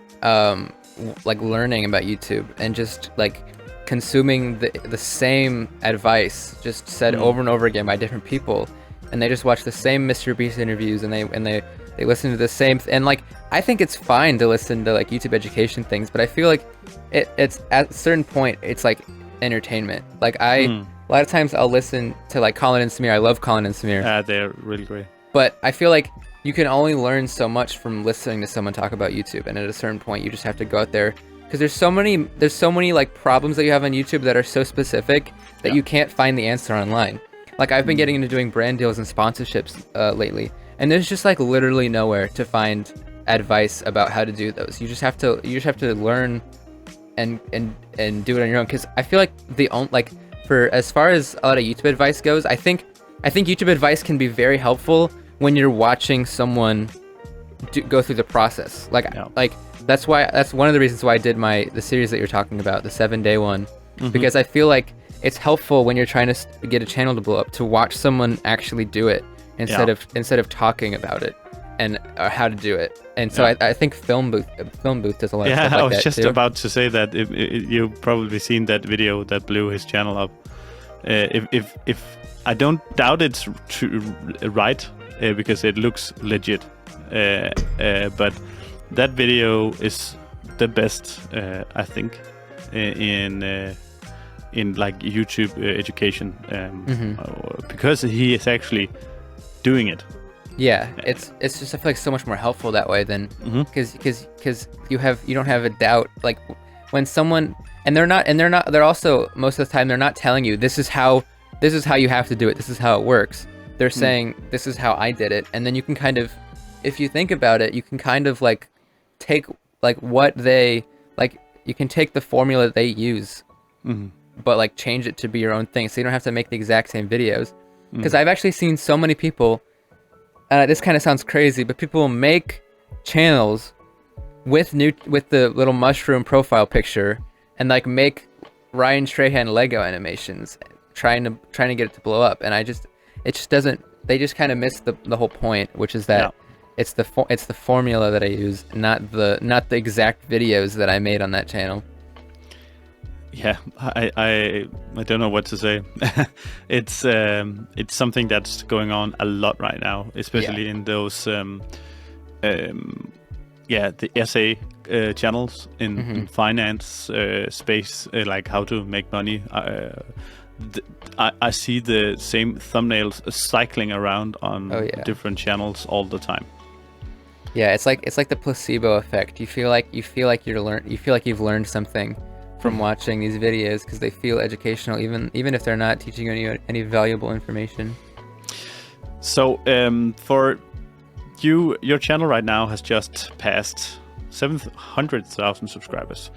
like learning about YouTube and just like consuming the same advice just said over and over again by different people, and they just watch the same Mr. Beast interviews, and they listen to the same and like I think it's fine to listen to like YouTube education things, but I feel like it's at a certain point it's like entertainment. Like a lot of times I'll listen to like Colin and Samir. I love Colin and Samir. They're really great. But I feel like you can only learn so much from listening to someone talk about YouTube, and at a certain point you just have to go out there, because there's so many like problems that you have on YouTube that are so specific that you can't find the answer online. Like I've been getting into doing brand deals and sponsorships lately, and there's just like literally nowhere to find advice about how to do those. You just have to learn and do it on your own, because I feel like for as far as a lot of YouTube advice goes, I think YouTube advice can be very helpful when you're watching someone go through the process. Like that's one of the reasons why I did the series that you're talking about, the 7-day one, because I feel like it's helpful when you're trying to get a channel to blow up to watch someone actually do it instead of talking about it and how to do it. And so I think Film Booth does a lot of stuff like that too. I was just about to say that you've probably seen that video that blew his channel up. If I don't doubt it's right, because it looks legit, but that video is the best, I think, in like YouTube education, because he is actually doing it. Yeah, it's just, I feel like so much more helpful that way than because you don't have a doubt, like when someone they're also most of the time they're not telling you this is how you have to do it, this is how it works. They're saying this is how I did it, and then you can kind of, if you think about it, you can kind of like take like what they like, you can take the formula they use, but like change it to be your own thing, so you don't have to make the exact same videos. Because I've actually seen so many people, this kind of sounds crazy, but people make channels with the little mushroom profile picture and like make Ryan Strahan Lego animations, trying to get it to blow up, and it just doesn't. They just kind of miss the whole point, which is that it's the formula that I use, not the exact videos that I made on that channel. Yeah, I don't know what to say. It's something that's going on a lot right now, especially in those the essay channels in finance space, like how to make money. I see the same thumbnails cycling around on different channels all the time. Yeah, it's like the placebo effect. You feel like you've learned something from watching these videos because they feel educational, even if they're not teaching you any valuable information. So for you, your channel right now has just passed 700,000 subscribers,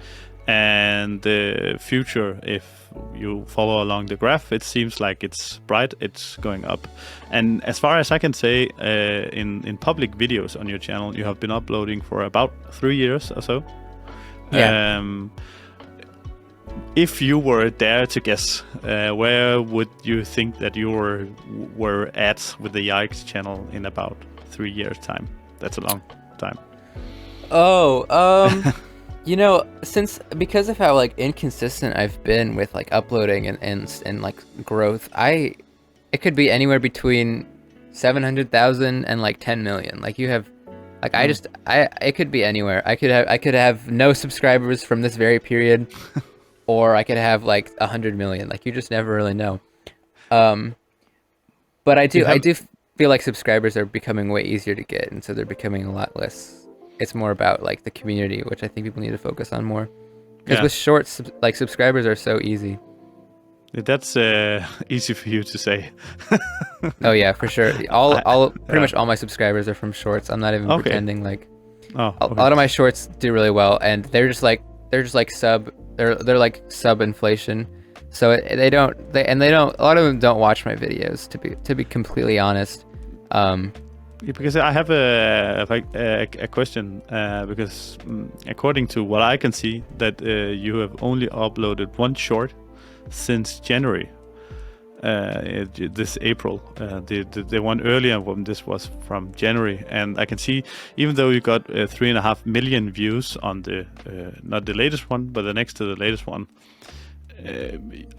and the future, if you follow along the graph, it seems like it's bright, it's going up. And as far as I can say, in public videos on your channel, you have been uploading for about 3 years or so. If you were there to guess, where would you think that you were at with the Yikes channel in about 3 years' time? That's a long time. Because of how like inconsistent I've been with like uploading and like growth, it could be anywhere between 700,000 and like 10 million. Like you have, like it could be anywhere. I could have no subscribers from this very period. Or I could have like 100 million. Like you just never really know. But I do feel like subscribers are becoming way easier to get, and so they're becoming a lot less. It's more about like the community, which I think people need to focus on more. Because with shorts, like subscribers are so easy. That's easy for you to say. Oh yeah, for sure. Pretty much all my subscribers are from shorts. I'm not even pretending. Like a lot of my shorts do really well, and they're just like they're like sub inflation, so a lot of them don't watch my videos, to be completely honest. Because I have a question, because according to what I can see, that you have only uploaded one short since January, this April. The one earlier one, this was from January, and I can see even though you got 3.5 million views on the not the latest one, but the next to the latest one.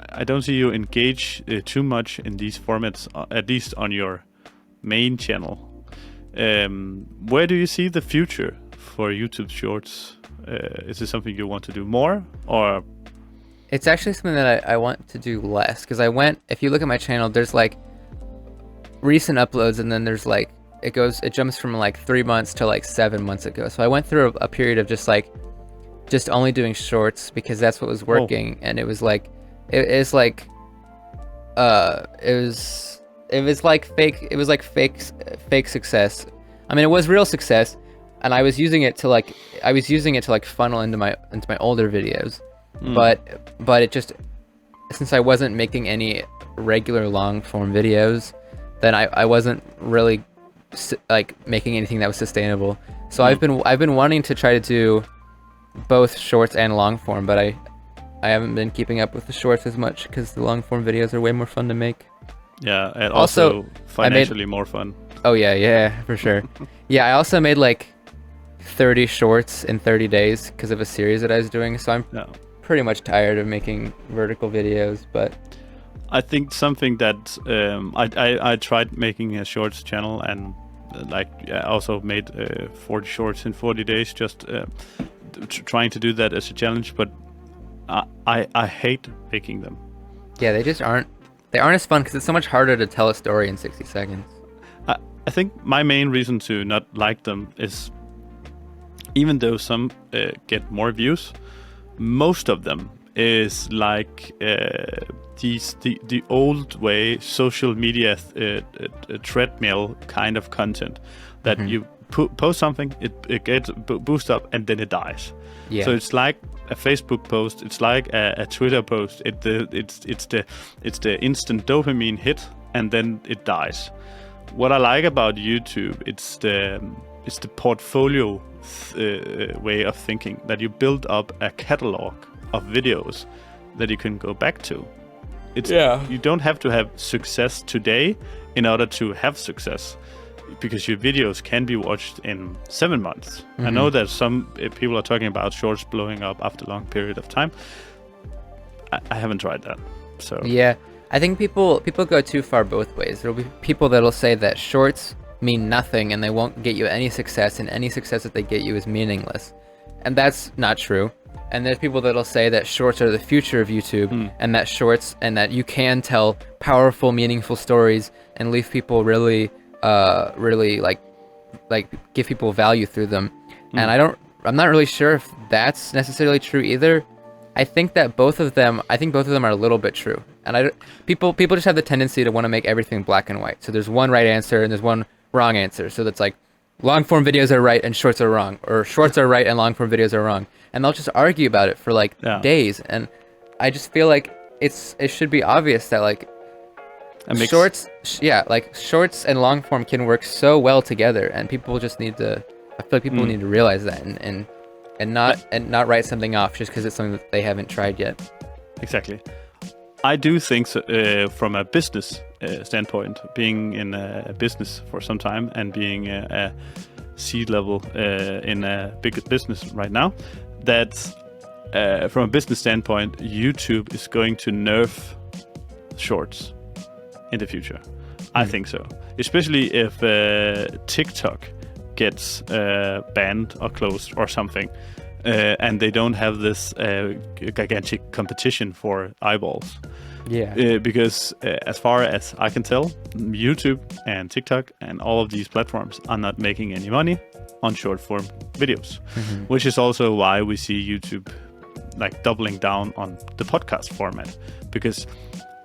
I don't see you engage too much in these formats, at least on your main channel. Where do you see the future for YouTube Shorts? Is this something you want to do more, or? It's actually something that I want to do less, because if you look at my channel, there's like recent uploads, and then there's like, it jumps from like 3 months to like 7 months ago. So I went through a period of just only doing shorts because that's what was working. And it was like, it was like fake success. I mean, it was real success, and I was using it to funnel into my older videos. But it just, since I wasn't making any regular long form videos, then I wasn't really like making anything that was sustainable. So I've been wanting to try to do both shorts and long form, but I haven't been keeping up with the shorts as much because the long form videos are way more fun to make. Yeah, and also financially more fun. Oh yeah, for sure. Yeah, I also made like 30 shorts in 30 days because of a series that I was doing, so I'm pretty much tired of making vertical videos. But I think something that I tried making a shorts channel, and I also made 40 shorts in 40 days, just trying to do that as a challenge, but I hate making them. Yeah, they just aren't as fun because it's so much harder to tell a story in 60 seconds. I think my main reason to not like them is, even though some get more views, most of them is like the old way social media treadmill kind of content that you post something, it gets boosted up, and then it dies. Yeah. So it's like a Facebook post, it's like a Twitter post. It's the instant dopamine hit, and then it dies. What I like about YouTube, it's the portfolio way of thinking, that you build up a catalog of videos that you can go back to. You don't have to have success today in order to have success, because your videos can be watched in 7 months. I know that some people are talking about shorts blowing up after a long period of time. I haven't tried that. So yeah, I think people go too far both ways. There'll be people that'll say that shorts mean nothing and they won't get you any success, and any success that they get you is meaningless. And that's not true. And there's people that'll say that shorts are the future of YouTube, and that you can tell powerful, meaningful stories and leave people really like give people value through them. And I'm not really sure if that's necessarily true either. I think both of them are a little bit true. And people just have the tendency to want to make everything black and white. So there's one right answer and there's one wrong answer. So that's like, long form videos are right and shorts are wrong, or shorts are right and long form videos are wrong. And they'll just argue about it for days. And I just feel like it should be obvious that like shorts and long form can work so well together, and people just need to, I feel like people need to realize that and not write something off just because it's something that they haven't tried yet. Exactly. I do think so, from a business standpoint, being in a business for some time and being a C-level in a big business right now, that from a business standpoint, YouTube is going to nerf shorts in the future. I think so. Especially if TikTok gets banned or closed or something, and they don't have this gigantic competition for eyeballs. Yeah. Because as far as I can tell, YouTube and TikTok and all of these platforms are not making any money on short form videos, which is also why we see YouTube like doubling down on the podcast format, because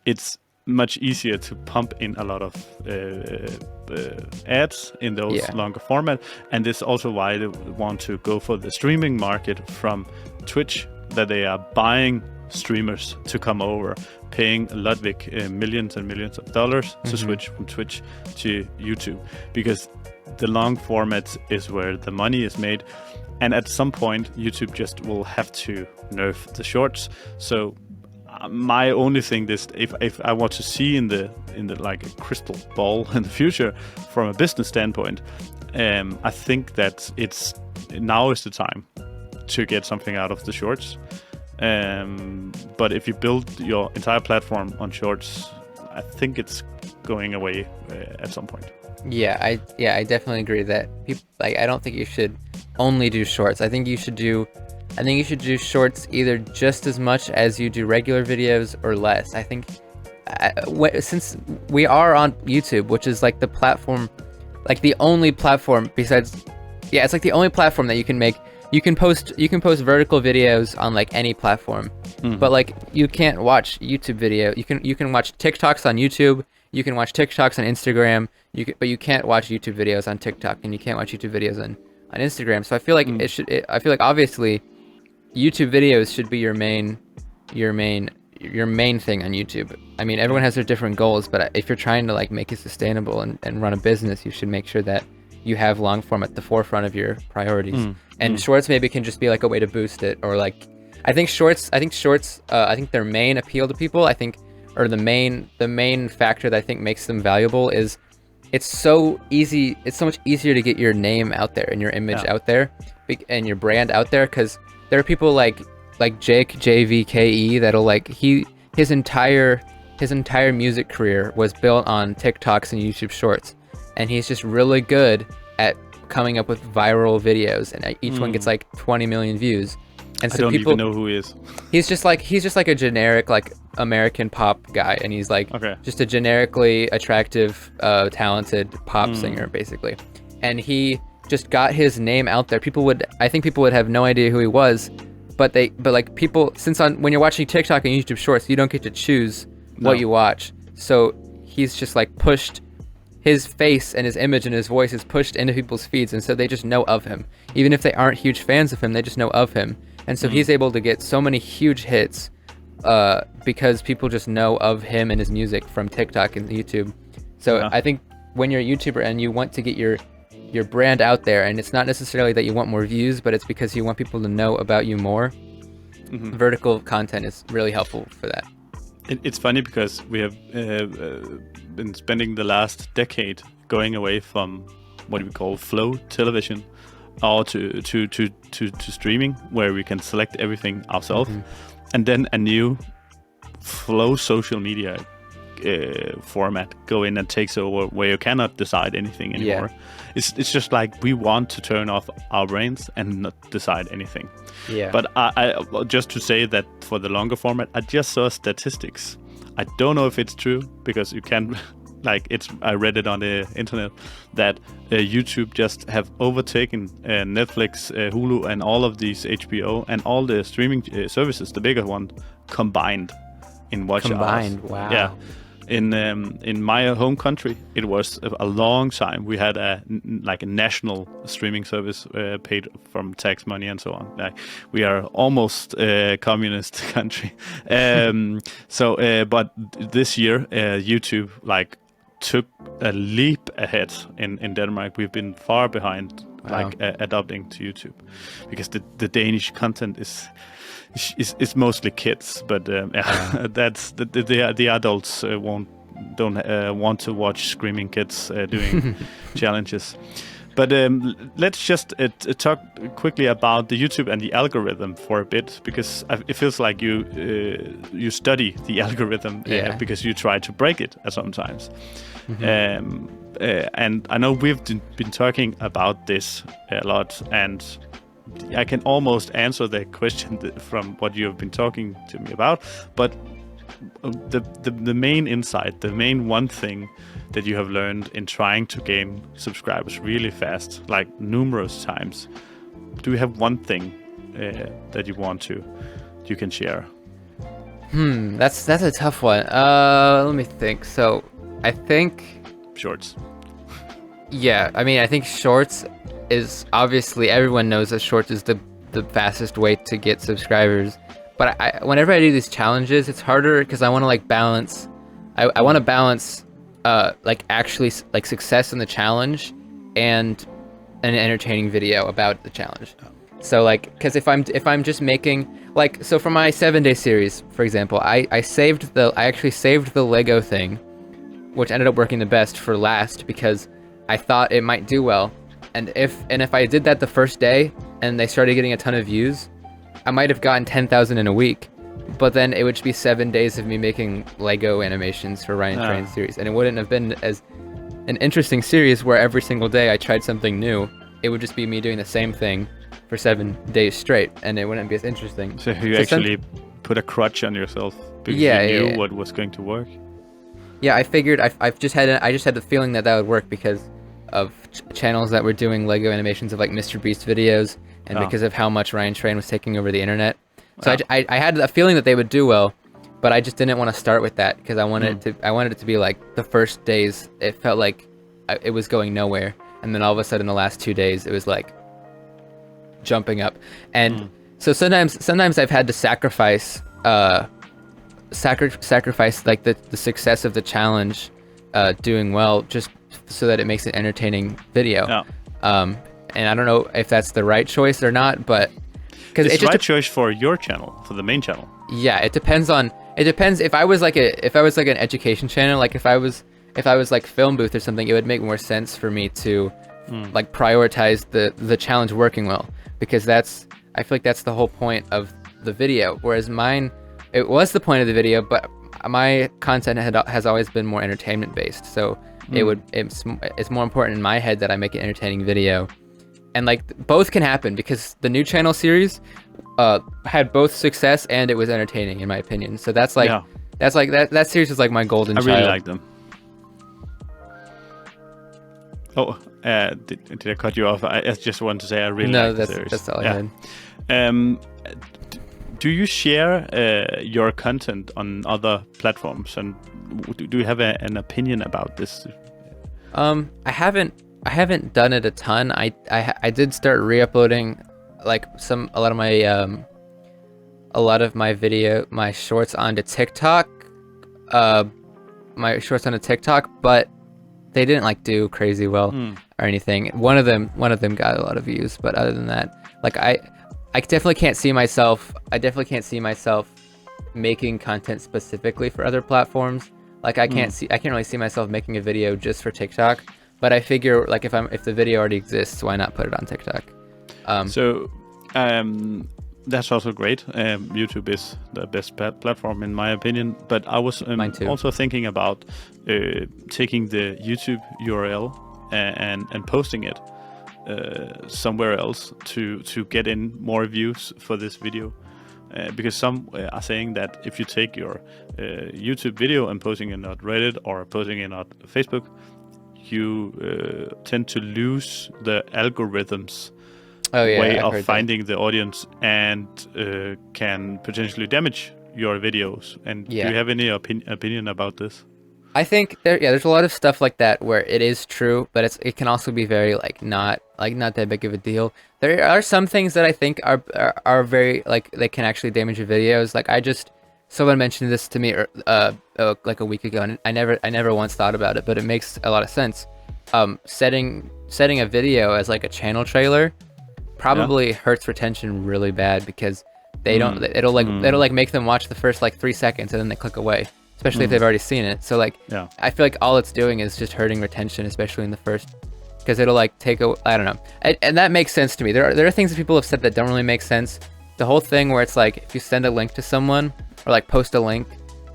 it's much easier to pump in a lot of ads in those longer format. And this is also why they want to go for the streaming market from Twitch, that they are buying streamers to come over, paying Ludwig millions and millions of dollars to switch from Twitch to YouTube, because the long format is where the money is made, and at some point YouTube just will have to nerf the shorts. So my only thing is, if I want to see in the like a crystal ball in the future from a business standpoint, I think that now is the time to get something out of the shorts. But if you build your entire platform on shorts, I think it's going away at some point. Yeah, I definitely agree that people, like, I don't think you should only do shorts. I think you should do shorts either just as much as you do regular videos or less. I think since we are on YouTube, which is like the platform, like the only platform besides, yeah, it's like the only platform that you can make. You can post vertical videos on like any platform, but like you can't watch YouTube video. You can watch TikToks on YouTube. You can watch TikToks on Instagram. But you can't watch YouTube videos on TikTok, and you can't watch YouTube videos on Instagram. So I feel like I feel like obviously YouTube videos should be your main thing on YouTube. I mean, everyone has their different goals, but if you're trying to like make it sustainable and run a business, you should make sure that you have long form at the forefront of your priorities. And shorts maybe can just be like a way to boost it, or like I think shorts their main appeal to people, or the main factor that I think makes them valuable is it's so much easier to get your name out there and your image out there and your brand out there, because there are people like Jake JVKE that'll like his entire music career was built on TikToks and YouTube shorts, and he's just really good at coming up with viral videos, and each one gets like 20 million views. And so I don't people even know who he is. He's just like a generic like American pop guy, and he's like just a generically attractive, talented pop singer basically. And he just got his name out there. I think people would have no idea who he was, but like people, when you're watching TikTok and YouTube Shorts, you don't get to choose what you watch. So he's just like pushed. His face and his image and his voice is pushed into people's feeds, and so they just know of him. Even if they aren't huge fans of him, they just know of him. And so he's able to get so many huge hits because people just know of him and his music from TikTok and YouTube. So I think when you're a YouTuber and you want to get your brand out there, and it's not necessarily that you want more views, but it's because you want people to know about you more, vertical content is really helpful for that. It's funny because we have been spending the last decade going away from what we call flow television, or to streaming, where we can select everything ourselves, and then a new flow social media format go in and takes over, where you cannot decide anything anymore. It's just like we want to turn off our brains and not decide anything. But I just to say that for the longer format, I just saw statistics. I don't know if it's true, because you can I read it on the internet that YouTube just have overtaken Netflix, Hulu, and all of these HBO and all the streaming services, the bigger one, combined in watch hours. Wow. Yeah. In my home country, it was a long time. We had a national streaming service paid from tax money and so on. Like, we are almost a communist country. But this year, YouTube took a leap ahead in Denmark. We've been far behind adopting to YouTube, because the Danish content is mostly kids, but that's the adults don't want to watch screaming kids doing challenges. But let's just talk quickly about the YouTube and the algorithm for a bit, because it feels like you study the algorithm because you try to break it sometimes. And I know we've been talking about this a lot, and I can almost answer the question from what you have been talking to me about, but the main insight, the main one thing that you have learned in trying to gain subscribers really fast, like numerous times, do you have one thing that you can share? That's a tough one. Let me think. So I think Shorts. Yeah, I mean, I think Shorts is obviously, everyone knows that Shorts is the fastest way to get subscribers. but whenever I do these challenges, it's harder because I want to like balance. I want to balance like actually like success in the challenge and an entertaining video about the challenge. So like, because if I'm just making like, so for my 7-day series, for example, I actually saved the Lego thing, which ended up working the best for last because I thought it might do well. And if I did that the first day and they started getting a ton of views, I might have gotten 10,000 in a week. But then it would just be 7 days of me making Lego animations for Ryan Train's series, and it wouldn't have been as an interesting series where every single day I tried something new. It would just be me doing the same thing for 7 days straight, and it wouldn't be as interesting. So you actually put a crutch on yourself because you knew what was going to work. Yeah, I figured I just had the feeling that would work because of channels that were doing Lego animations of like Mr. Beast videos, and because of how much Ryan Train was taking over the internet. So I had a feeling that they would do well, but I just didn't want to start with that because I wanted it to be like the first days it felt like it was going nowhere, and then all of a sudden the last 2 days it was like jumping up. And so sometimes I've had to sacrifice like the success of the challenge doing well just so that it makes an entertaining video. And I don't know if that's the right choice or not, but because it's the right choice for your channel, for the main channel. Yeah, it depends if I was like an education channel, like if I was like Film Booth or something, it would make more sense for me to like prioritize the challenge working well, because I feel like that's the whole point of the video, whereas mine, it was the point of the video, but my content has always been more entertainment based, so it's more important in my head that I make an entertaining video. And like both can happen because the new channel series had both success and it was entertaining in my opinion. So that series is like my golden child. I really like them. Oh, did I cut you off? I just want to say I really like the series. That's all I had. Do you share your content on other platforms, and do you have an opinion about this? I haven't done it a ton. I did start re-uploading like a lot of my shorts onto TikTok. But they didn't like do crazy well or anything. One of them got a lot of views, but other than that, like I definitely can't see myself. I definitely can't see myself making content specifically for other platforms. Like I can't really see myself making a video just for TikTok. But I figure, like, if the video already exists, why not put it on TikTok? That's also great. YouTube is the best platform in my opinion. But I was also thinking about taking the YouTube URL and posting it somewhere else to get in more views for this video. Because some are saying that if you take your YouTube video and posting it on Reddit or posting it on Facebook, you tend to lose the algorithms way of finding the audience, and can potentially damage your videos. And do you have any opinion about this? I think there's a lot of stuff like that where it is true, but it can also be very not that big of a deal. There are some things that I think are very like they can actually damage your videos. Like someone mentioned this to me like a week ago, and I never once thought about it, but it makes a lot of sense. Setting a video as like a channel trailer probably hurts retention really bad, because it'll make them watch the first like 3 seconds and then they click away, especially if they've already seen it. So like I feel like all it's doing is just hurting retention, especially in the first, because it'll like I don't know, and that makes sense to me. There are things that people have said that don't really make sense. The whole thing where it's like if you send a link to someone or like post a link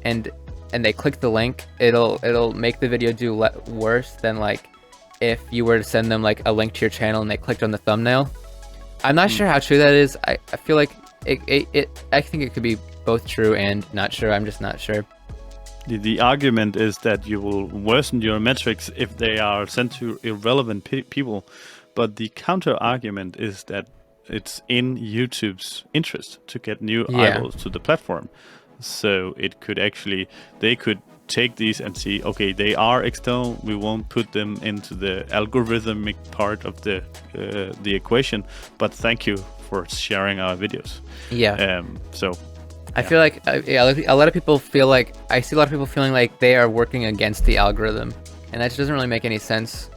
and they click the link, it'll make the video do worse than like if you were to send them like a link to your channel and they clicked on the thumbnail. I'm not sure how true that is. I feel like I think it could be both true and not true. I'm just not sure. The argument is that you will worsen your metrics if they are sent to irrelevant people, but the counter argument is that it's in YouTube's interest to get new eyeballs to the platform. So they could take these and see, okay, they are external, we won't put them into the algorithmic part of the equation, but thank you for sharing our videos. I feel like yeah, a lot of people feel like I see a lot of people feeling like they are working against the algorithm, and that just doesn't really make any sense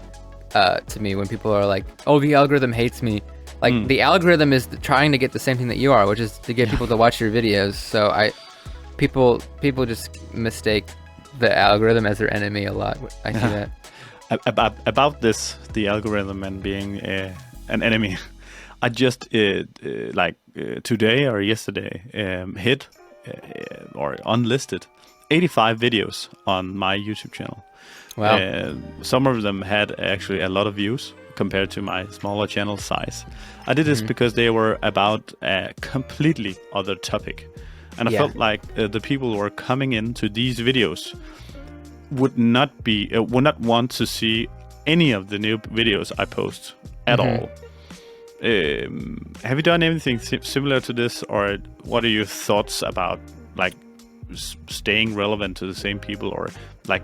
to me when people are like, "Oh, the algorithm hates me." Like the algorithm is trying to get the same thing that you are, which is to get people to watch your videos. So people just mistake the algorithm as their enemy a lot. I see that. About this, the algorithm and being an enemy. I just today or yesterday hit or unlisted 85 videos on my YouTube channel. Wow. Some of them had actually a lot of views compared to my smaller channel size. I did this because they were about a completely other topic. And I felt like the people who were coming into these videos would not want to see any of the new videos I post at all. Have you done anything similar to this, or what are your thoughts about like staying relevant to the same people, or like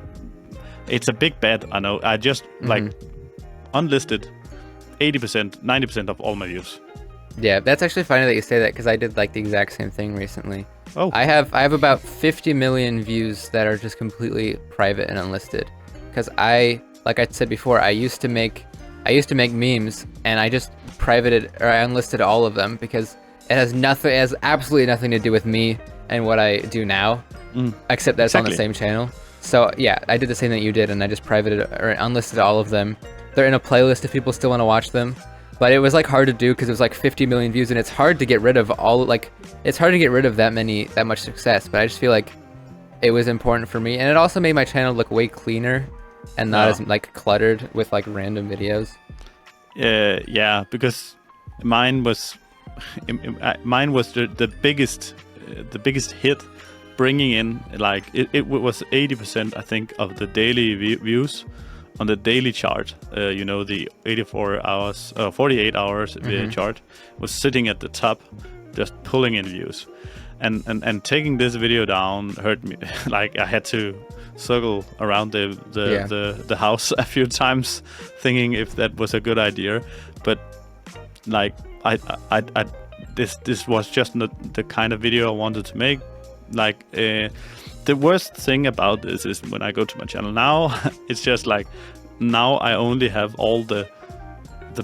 it's a big bet, I know. I just like unlisted 80%, 90% of all my views. Yeah, that's actually funny that you say that, because I did like the exact same thing recently. Oh. I have about 50 million views that are just completely private and unlisted, because like I said before, I used to make memes, and I just I unlisted all of them because it has absolutely nothing to do with me and what I do now, except that's on the same channel. So yeah, I did the same thing that you did, and I just unlisted all of them. They're in a playlist if people still want to watch them. But it was like hard to do because it was like 50 million views, and it's hard to get rid of that much success. But I just feel like it was important for me, and it also made my channel look way cleaner and not as like cluttered with like random videos. Yeah, because mine was the biggest hit, bringing in like it was 80%, I think, of the daily views on the daily chart. The 48 hours chart was sitting at the top, just pulling in views, and taking this video down hurt me. Like I had to circle around the house a few times, thinking if that was a good idea. But like this was just not the kind of video I wanted to make. Like the worst thing about this is when I go to my channel now, it's just like now I only have all the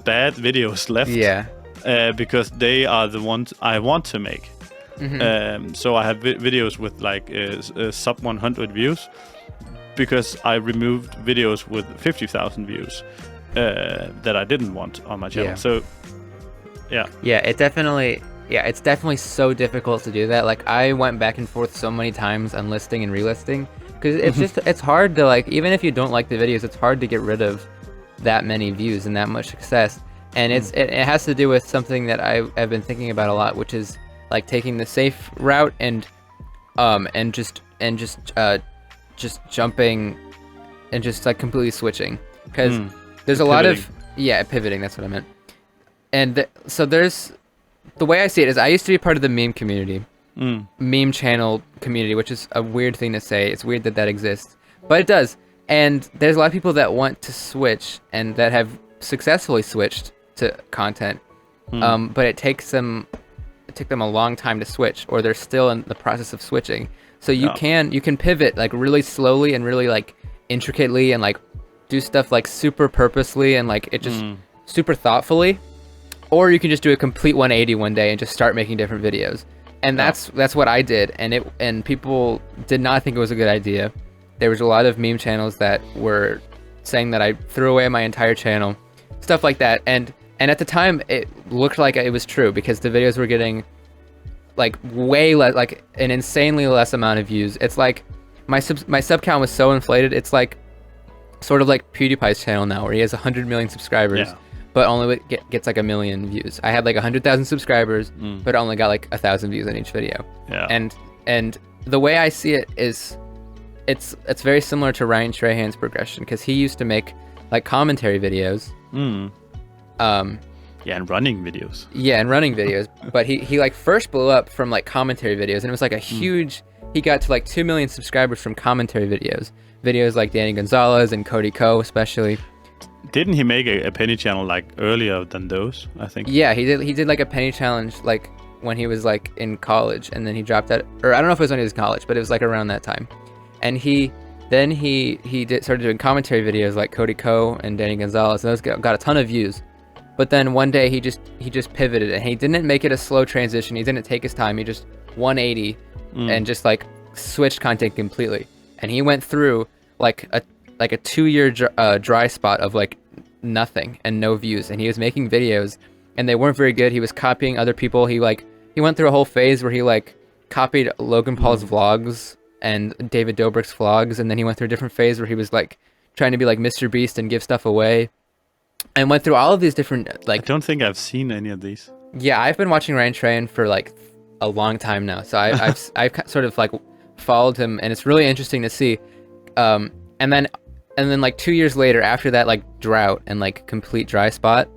bad videos left. Yeah. Because they are the ones I want to make. So I have videos with like sub 100 views, because I removed videos with 50,000 views that I didn't want on my channel. Yeah. So yeah, it's definitely so difficult to do that. Like I went back and forth so many times unlisting and relisting, because it's hard to, like, even if you don't like the videos, it's hard to get rid of that many views and that much success. And it has to do with something that I've been thinking about a lot, which is like taking the safe route and just jumping and just like completely switching, because there's a lot of pivoting. That's what I meant. And so there's the way I see it is I used to be part of the meme community, meme channel community, which is a weird thing to say. It's weird that exists, but it does. And there's a lot of people that want to switch and that have successfully switched to content, but it took them a long time to switch, or they're still in the process of switching. So you can pivot like really slowly and really like intricately, and like do stuff like super purposely and like it just super thoughtfully, or you can just do a complete 180 one day and just start making different videos. And that's what I did, and people did not think it was a good idea. There was a lot of meme channels that were saying that I threw away my entire channel, stuff like that. And at the time, it looked like it was true, because the videos were getting like way less, like an insanely less amount of views. It's like my sub count was so inflated. It's like sort of like PewDiePie's channel now, where he has 100 million subscribers, but only gets like 1 million views. I had like 100,000 subscribers, but only got like 1,000 views on each video. And the way I see it is, it's very similar to Ryan Trahan's progression, because he used to make like commentary videos. And running videos. Yeah, and running videos. But he like first blew up from like commentary videos, and it was like a huge. He got to like 2 million subscribers from commentary videos. Videos like Danny Gonzalez and Cody Ko, especially. Didn't he make a penny channel like earlier than those? I think. Yeah, he did like a penny challenge like when he was like in college, and then he dropped out, or I don't know if it was when he was in college, but it was like around that time. And he started doing commentary videos like Cody Ko and Danny Gonzalez, and those got a ton of views. But then one day he just pivoted, and he didn't make it a slow transition. He didn't take his time. He just 180 and just like switched content completely. And he went through like a 2-year dry spot of like nothing and no views, and he was making videos and they weren't very good. He was copying other people. He went through a whole phase where he like copied Logan Paul's vlogs and David Dobrik's vlogs, and then he went through a different phase where he was like trying to be like Mr. Beast and give stuff away, and went through all of these different like. I don't think I've seen any of these. Yeah, I've been watching Ryan Trahan for like a long time now, so I've sort of like followed him, and it's really interesting to see. And then like 2 years later, after that like drought and like complete dry spot,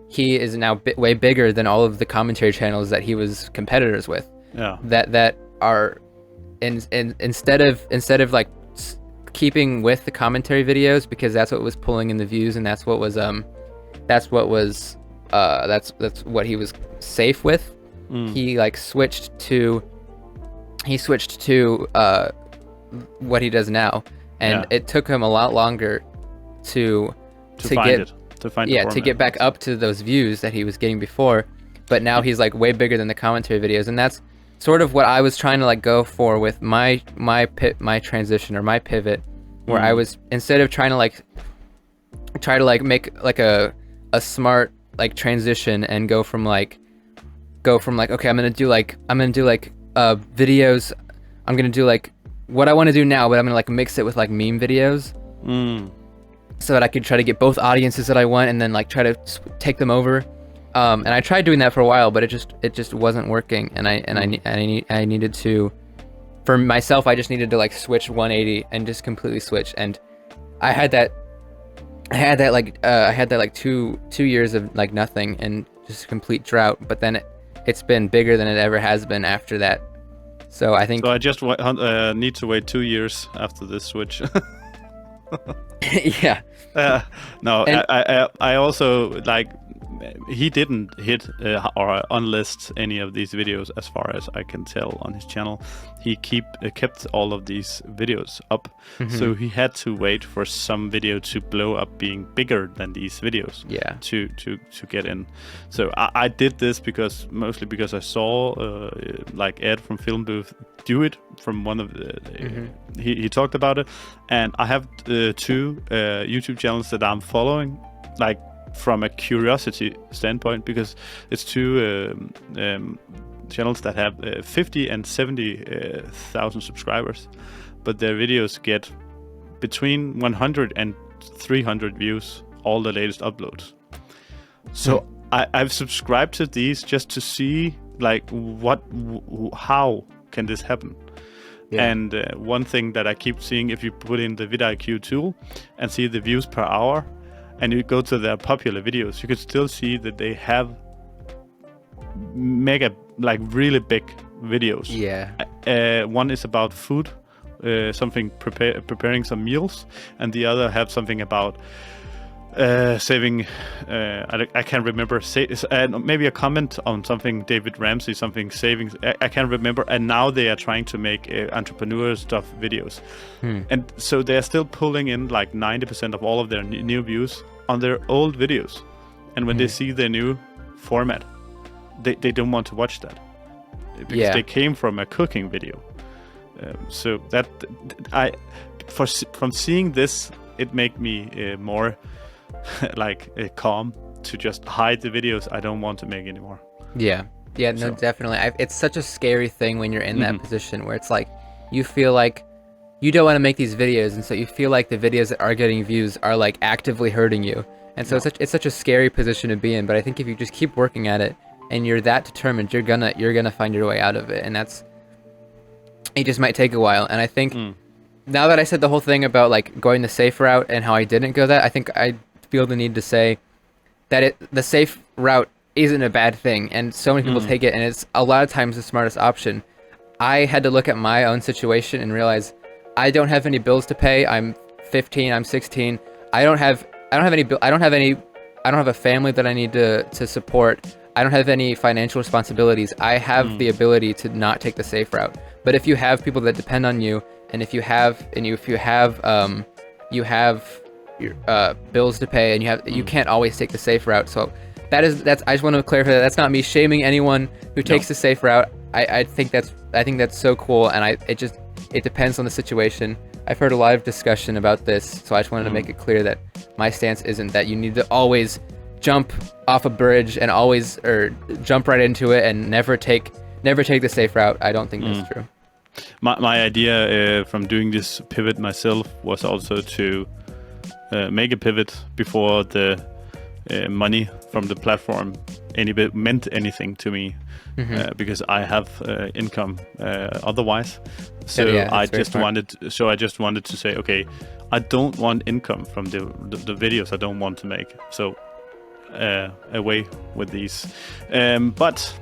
he is now way bigger than all of the commentary channels that he was competitors with. Yeah. That are instead of like keeping with the commentary videos, because that's what was pulling in the views, and that's what he was safe with. He like switched to what he does now, and it took him a lot longer to get back up to those views that he was getting before. But now he's like way bigger than the commentary videos, and that's sort of what I was trying to like go for with my transition or my pivot, where I was, instead of trying to make like a smart like transition and go from like okay, I'm gonna do like videos, I'm gonna do like what I want to do now, but I'm gonna like mix it with like meme videos, so that I could try to get both audiences that I want, and then like try to take them over. And I tried doing that for a while, but it just wasn't working, and I needed to, for myself, I just needed to like switch 180 and just completely switch. And I had that like two years of like nothing and just complete drought, but then it's been bigger than it ever has been after that. So I think. So I just need to wait 2 years after this switch. Yeah. No, and I also like. He didn't hit or unlist any of these videos, as far as I can tell, on his channel. He kept all of these videos up, so he had to wait for some video to blow up, being bigger than these videos. Yeah. To get in. So I did this mostly because I saw like Ed from Film Booth do it from one of the. He talked about it, and I have 2 YouTube channels that I'm following, like, from a curiosity standpoint, because it's 2 channels that have 50 and 70,000 subscribers, but their videos get between 100 and 300 views, all the latest uploads. So I've subscribed to these just to see like how can this happen. Yeah. And one thing that I keep seeing, if you put in the vidIQ tool and see the views per hour, and you go to their popular videos, you can still see that they have really big videos. Yeah. One is about food, something preparing some meals, and the other have something about saving. I can't remember. Maybe a comment on something David Ramsey, something savings. I can't remember. And now they are trying to make entrepreneur stuff videos, and so they are still pulling in like 90% of all of their new views on their old videos. And when they see their new format, they don't want to watch that, because they came from a cooking video. So that from seeing this, it made me more like calm to just hide the videos I don't want to make anymore. Yeah, no, definitely. It's such a scary thing when you're in that position where it's like you feel like you don't want to make these videos, and so you feel like the videos that are getting views are like actively hurting you, and so it's such a scary position to be in. But I think if you just keep working at it and you're that determined, you're gonna find your way out of it, and it just might take a while. And I think now that I said the whole thing about like going the safe route and how I didn't go that, I think I feel the need to say that the safe route isn't a bad thing, and so many people take it, and it's a lot of times the smartest option. I had to look at my own situation and realize I don't have any bills to pay. I'm 15, I'm 16. I don't have a family that I need to support. I don't have any financial responsibilities. I have the ability to not take the safe route. But if you have people that depend on you, and if you have your bills to pay, and you can't always take the safe route. So that's I just want to clarify that that's not me shaming anyone who takes the safe route. I think that's so cool, and it depends on the situation. I've heard a lot of discussion about this, so I just wanted to make it clear that my stance isn't that you need to always jump off a bridge and or jump right into it and never take the safe route. I don't think that's true. My idea from doing this pivot myself was also to make a pivot before the money from the platform meant anything to me, because I have income otherwise. So I just wanted to say, okay, I don't want income from the videos I don't want to make. So away with these. But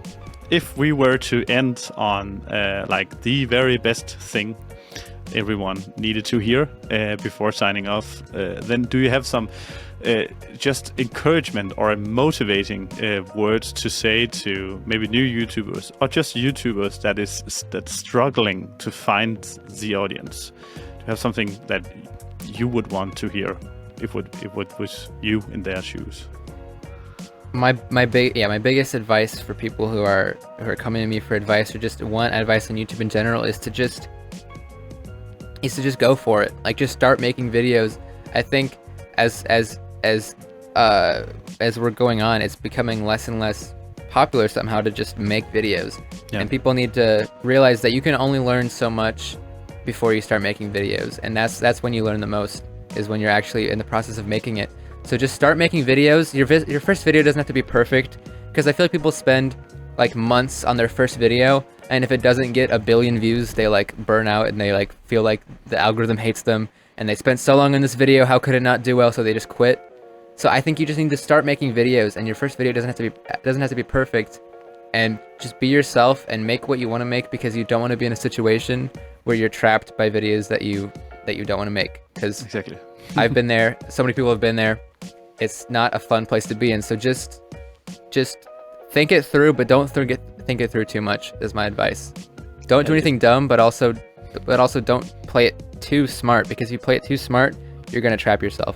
if we were to end on like the very best thing everyone needed to hear before signing off, then do you have some just encouragement or motivating words to say to maybe new YouTubers or just YouTubers that's struggling to find the audience? Do you have something that you would want to hear if it was you in their shoes? My biggest advice for people who are coming to me for advice, or just want advice on YouTube in general, is to just go for it. Like, just start making videos. I think as we're going on, it's becoming less and less popular somehow to just make videos. And people need to realize that you can only learn so much before you start making videos, and that's when you learn the most, is when you're actually in the process of making it. So just start making videos. Your first video doesn't have to be perfect, because I feel like people spend like months on their first video, and if it doesn't get 1 billion views, they like burn out and they like feel like the algorithm hates them, and they spent so long on this video, how could it not do well? So they just quit. So I think you just need to start making videos, and your first video doesn't have to be perfect, and just be yourself and make what you want to make, because you don't want to be in a situation where you're trapped by videos that you don't want to make. Because exactly. I've been there. So many people have been there. It's not a fun place to be in. So just think it through, but don't think it through too much, is my advice. Don't do anything dumb, but also don't play it too smart, because if you play it too smart, you're gonna trap yourself.